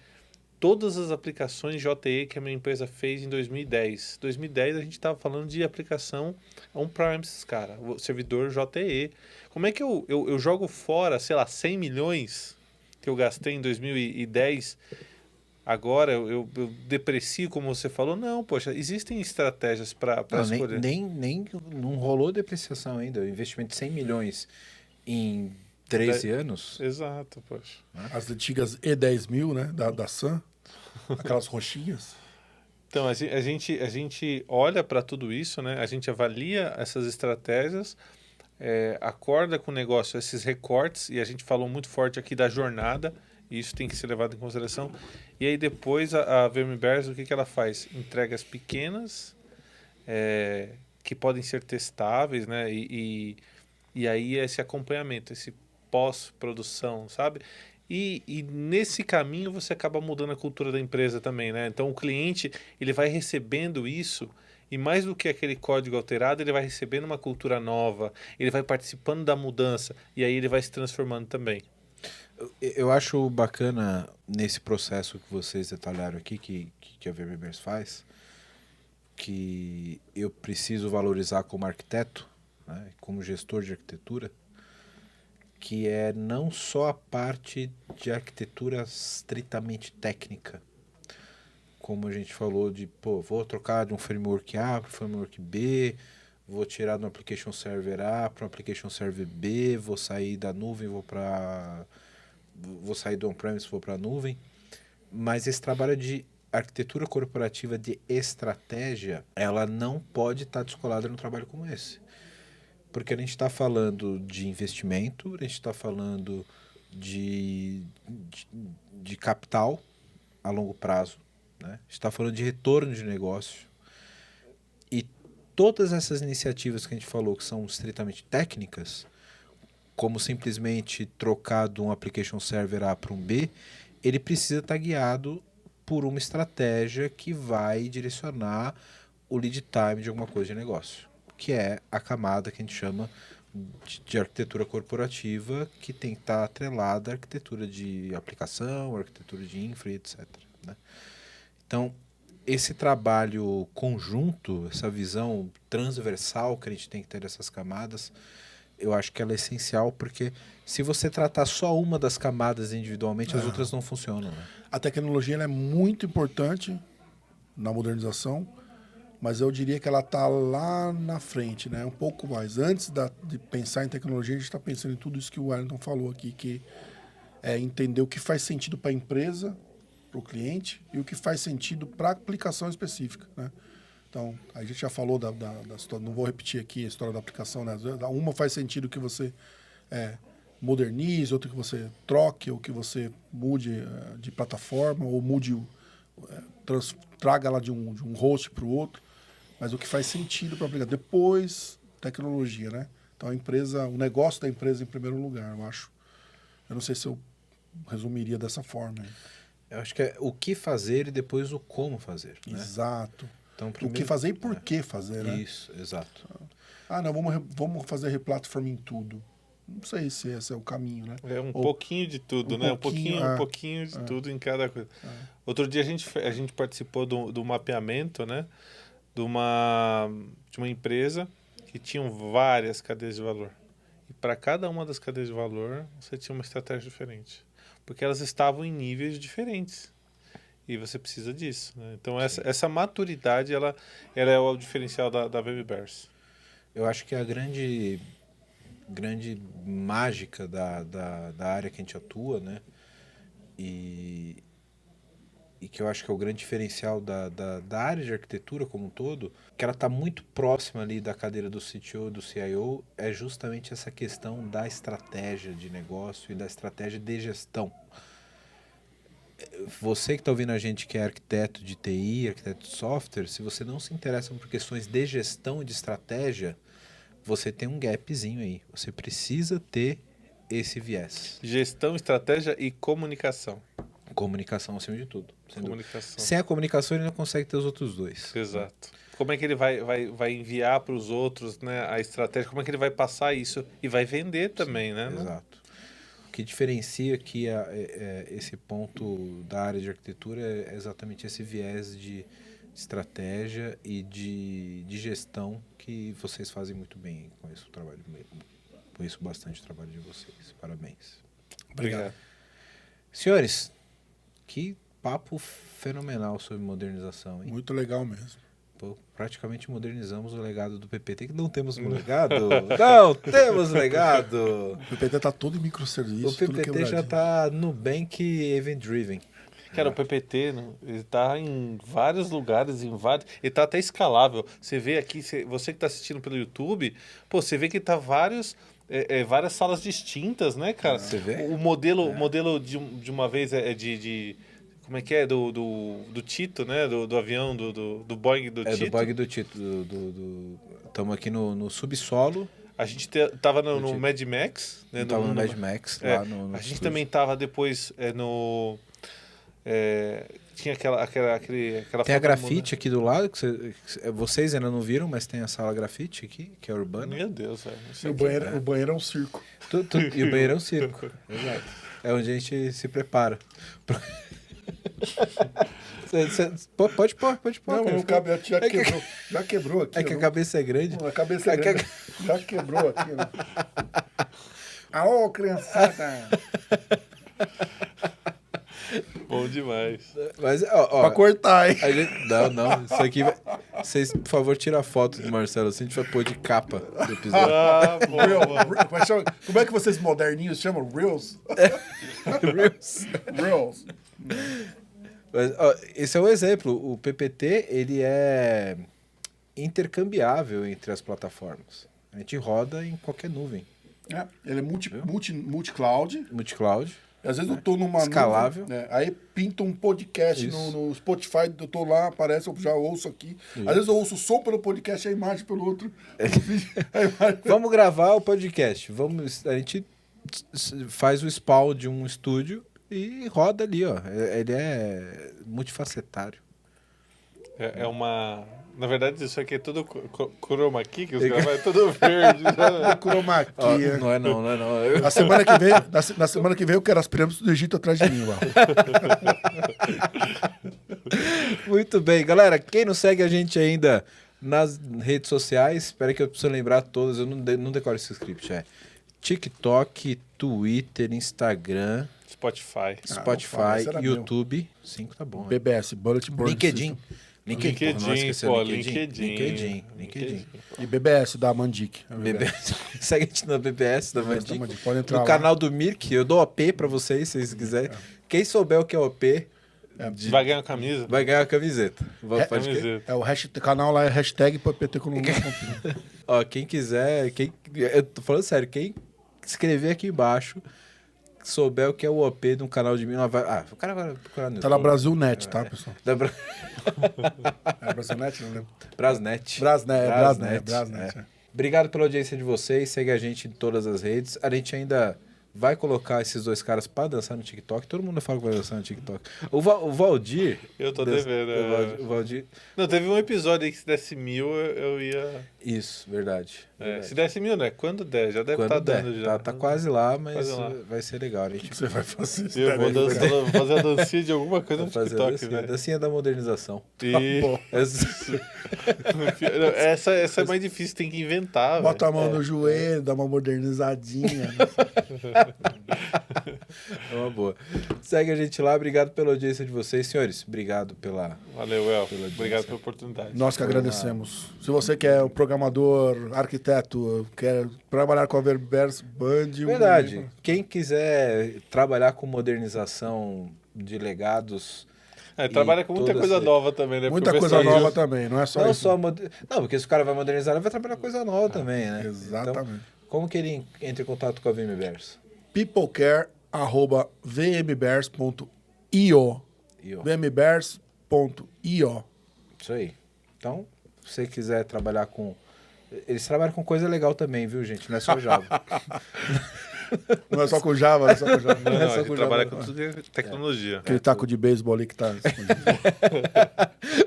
todas as aplicações JE que a minha empresa fez em 2010. Em 2010 a gente estava falando de aplicação on-premises, cara, o servidor JE. Como é que eu jogo fora, sei lá, 100 milhões que eu gastei em 2010? Agora eu deprecio, como você falou? Não, poxa, existem estratégias para escolher. Não rolou depreciação ainda. O investimento de 100 milhões em 13 anos. Exato, poxa. As antigas E10.000, né, da Sun, aquelas roxinhas. Então, a gente olha para tudo isso, né? A gente avalia essas estratégias, acorda com o negócio esses recortes, e a gente falou muito forte aqui da jornada, e isso tem que ser levado em consideração. E aí depois a VMBears, o que ela faz? Entregas pequenas, que podem ser testáveis, né? E aí esse acompanhamento, esse pós-produção, sabe? E nesse caminho você acaba mudando a cultura da empresa também, né? Então o cliente, ele vai recebendo isso, e mais do que aquele código alterado, ele vai recebendo uma cultura nova, ele vai participando da mudança, e aí ele vai se transformando também. Eu acho bacana nesse processo que vocês detalharam aqui, que a VMBears faz, que eu preciso valorizar como arquiteto, né, como gestor de arquitetura, que é não só a parte de arquitetura estritamente técnica, como a gente falou de, vou trocar de um framework A para um framework B, vou tirar do application server A para um application server B, vou sair da nuvem, vou sair do on-premise, vou para a nuvem. Mas esse trabalho de arquitetura corporativa de estratégia, ela não pode estar descolada num trabalho como esse. Porque a gente está falando de investimento, a gente está falando de capital a longo prazo, né? A gente está falando de retorno de negócio. E todas essas iniciativas que a gente falou, que são estritamente técnicas, como simplesmente trocar de um application server A para um B, ele precisa estar guiado por uma estratégia que vai direcionar o lead time de alguma coisa de negócio, que é a camada que a gente chama de arquitetura corporativa, que tem que estar atrelada à arquitetura de aplicação, arquitetura de infra, etc., né? Então, esse trabalho conjunto, essa visão transversal que a gente tem que ter dessas camadas, eu acho que ela é essencial, porque se você tratar só uma das camadas individualmente, as outras não funcionam, né? A tecnologia ela é muito importante na modernização, mas eu diria que ela está lá na frente, né? Um pouco mais. Antes de pensar em tecnologia, a gente está pensando em tudo isso que o Wellington falou aqui, que é entender o que faz sentido para a empresa, para o cliente, e o que faz sentido para a aplicação específica, né? Então, a gente já falou da história, não vou repetir aqui a história da aplicação, né? Uma faz sentido que você modernize, outra que você troque, ou que você mude de plataforma, ou mude, traga ela de um host para o outro, mas o que faz sentido para aplicar. Depois, tecnologia, né? Então, o negócio da empresa em primeiro lugar, eu acho. Eu não sei se eu resumiria dessa forma. Hein? Eu acho que é o que fazer e depois o como fazer, né? Exato. Então, o que fazer e por que fazer, né? Isso, exato. Não, vamos fazer replatforming em tudo. Não sei se esse é o caminho, né? Pouquinho de tudo, né? Um pouquinho de tudo em cada coisa. Outro dia a gente participou do mapeamento, né? De uma empresa que tinham várias cadeias de valor. E para cada uma das cadeias de valor, você tinha uma estratégia diferente. Porque elas estavam em níveis diferentes. E você precisa disso, né? Então, essa maturidade, ela é o diferencial da VMBears. Eu acho que a grande mágica da área que a gente atua, né? E que eu acho que é o grande diferencial da área de arquitetura como um todo, que ela está muito próxima ali da cadeira do CTO e do CIO, é justamente essa questão da estratégia de negócio e da estratégia de gestão. Você que está ouvindo a gente que é arquiteto de TI, arquiteto de software, se você não se interessa por questões de gestão e de estratégia, você tem um gapzinho aí. Você precisa ter esse viés. Gestão, estratégia e comunicação. Comunicação acima de tudo. Comunicação. Sem a comunicação ele não consegue ter os outros dois. Exato. Como é que ele vai enviar para os outros, né, a estratégia? Como é que ele vai passar isso? E vai vender também, né? Exato. O que diferencia aqui esse ponto da área de arquitetura é exatamente esse viés de estratégia e de gestão que vocês fazem muito bem. Conheço bastante o trabalho de vocês. Parabéns. Obrigado. Senhores, que papo fenomenal sobre modernização, hein? Muito legal mesmo. Praticamente modernizamos o legado do PPT, que não temos um legado. Não temos legado. O PPT tá todo em microserviço. O PPT já tá Nubank Event Driven. Cara, o PPT, né, ele tá em vários lugares, ele tá até escalável. Você vê aqui, você que tá assistindo pelo YouTube, pô, você vê que tá várias salas distintas, né, cara? Você vê? O modelo de uma vez como é que é? Do Tito, né? Do avião, do Boeing do Tito. Do Boeing do Tito. Estamos aqui no subsolo. A gente tava no Mad Max, né? Tava no Mad Max, lá no A gente estúdio. também tava depois tinha aquela Tem a forma, grafite aqui do lado, que vocês ainda não viram, mas tem a sala grafite aqui, que é urbana. Meu Deus, velho. E o banheiro é um circo. E o banheiro é um circo. Exato. É onde a gente se prepara. Pode pôr. Não, cara. o cabelo já quebrou aqui. É que a cabeça é grande. A cabeça é grande. Já quebrou aqui, né? Aô, criançada! Bom demais. Mas, ó, Pra cortar, hein? Não. Isso aqui vai... Vocês, por favor, tiram a foto do Marcelo, assim a gente vai pôr de capa do episódio. Ah, bom. Como é que vocês moderninhos chamam? Reels? Reels. Mas, ó, esse é um exemplo. O PPT, ele é intercambiável entre as plataformas. A gente roda em qualquer nuvem. Ele é multi-cloud. Multicloud. Às vezes eu tô numa escalável. nuvem, aí pinta um podcast no Spotify, eu tô lá, aparece, eu já ouço aqui. Isso. Às vezes eu ouço o som pelo podcast e a imagem pelo outro. Vamos gravar o podcast. A gente faz o spawn de um estúdio e roda ali, ó. Ele é multifacetário. É uma... Na verdade, isso aqui é tudo chroma key, que os caras vai tudo verde. Chroma key. Ó, não é não. Na semana que vem eu quero as pirâmides do Egito atrás de mim, lá. Muito bem, galera. Quem não segue a gente ainda nas redes sociais, espera que eu preciso lembrar todas, eu não decoro esse script. É TikTok, Twitter, Instagram, Spotify. esse era YouTube. 5 tá bom. BBS, Bullet Board LinkedIn. LinkedIn, porra, não esqueceu pô, LinkedIn. E BBS da Mandic. Segue a gente na BBS da Mandic. Pode entrar No lá. canal do Mirk, eu dou OP pra vocês, se vocês quiserem. Quem souber o que é OP, Vai ganhar uma camisa? vai ganhar a camiseta. Pode crer. Camiseta. O canal lá é hashtag PPT com Ó, quem quiser, eu tô falando sério, quem escrever aqui embaixo, souber o que é o OP de um canal de mim, o cara vai procurar no Tá na YouTube. Brasilnet, tá, pessoal? Da É Brasilnet, não lembro. Brasnet. Brasnet. Obrigado pela audiência de vocês, segue a gente em todas as redes. A gente ainda vai colocar esses dois caras pra dançar no TikTok. Todo mundo fala que vai dançar no TikTok. O Valdir... Eu tô devendo. O Valdir... Não, teve um episódio aí que se desse 1.000 eu ia... Isso, verdade. Se desse 1.000, né? Quando der, já deve estar dando já. Tá quase lá, mas Quase lá. vai ser legal. A gente O que você vai fazer? Eu vou fazer a dancinha de alguma coisa no fazer TikTok, a dancinha, velho. dancinha da modernização. E... Bom, essa é mais difícil, tem que inventar, bota a velho. mão no joelho, dá uma modernizadinha. É uma boa. Segue a gente lá. Obrigado pela audiência de vocês, senhores. Obrigado pela... Valeu, El. Pela Obrigado audiência. pela oportunidade. Nós que agradecemos. Se você quer um programador, arquiteto, quer trabalhar com a Verber's Band... Verdade. Quem quiser trabalhar com modernização de legados... Trabalha com muita todas coisa as- nova também, né? Muita Porque o coisa pessoal- nova também, não é só Não isso. só... Não, porque se o cara vai modernizar, ele vai trabalhar coisa nova também, né? Exatamente. Então, como que ele entra em contato com a VMBears? peoplecare@vmbears.io E, ó, vmbears.io isso aí. Então, se você quiser trabalhar com... Eles trabalham com coisa legal também, viu, gente? Não é só Java. Não é só com Java, não é só com Java. Não, Não é só a gente com trabalha Java, com tudo que é tecnologia. Aquele taco de beisebol ali que tá escondido.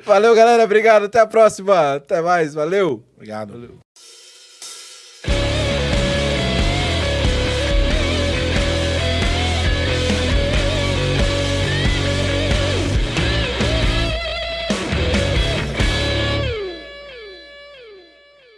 Valeu, galera. Obrigado. Até a próxima. Até mais. Valeu. Obrigado.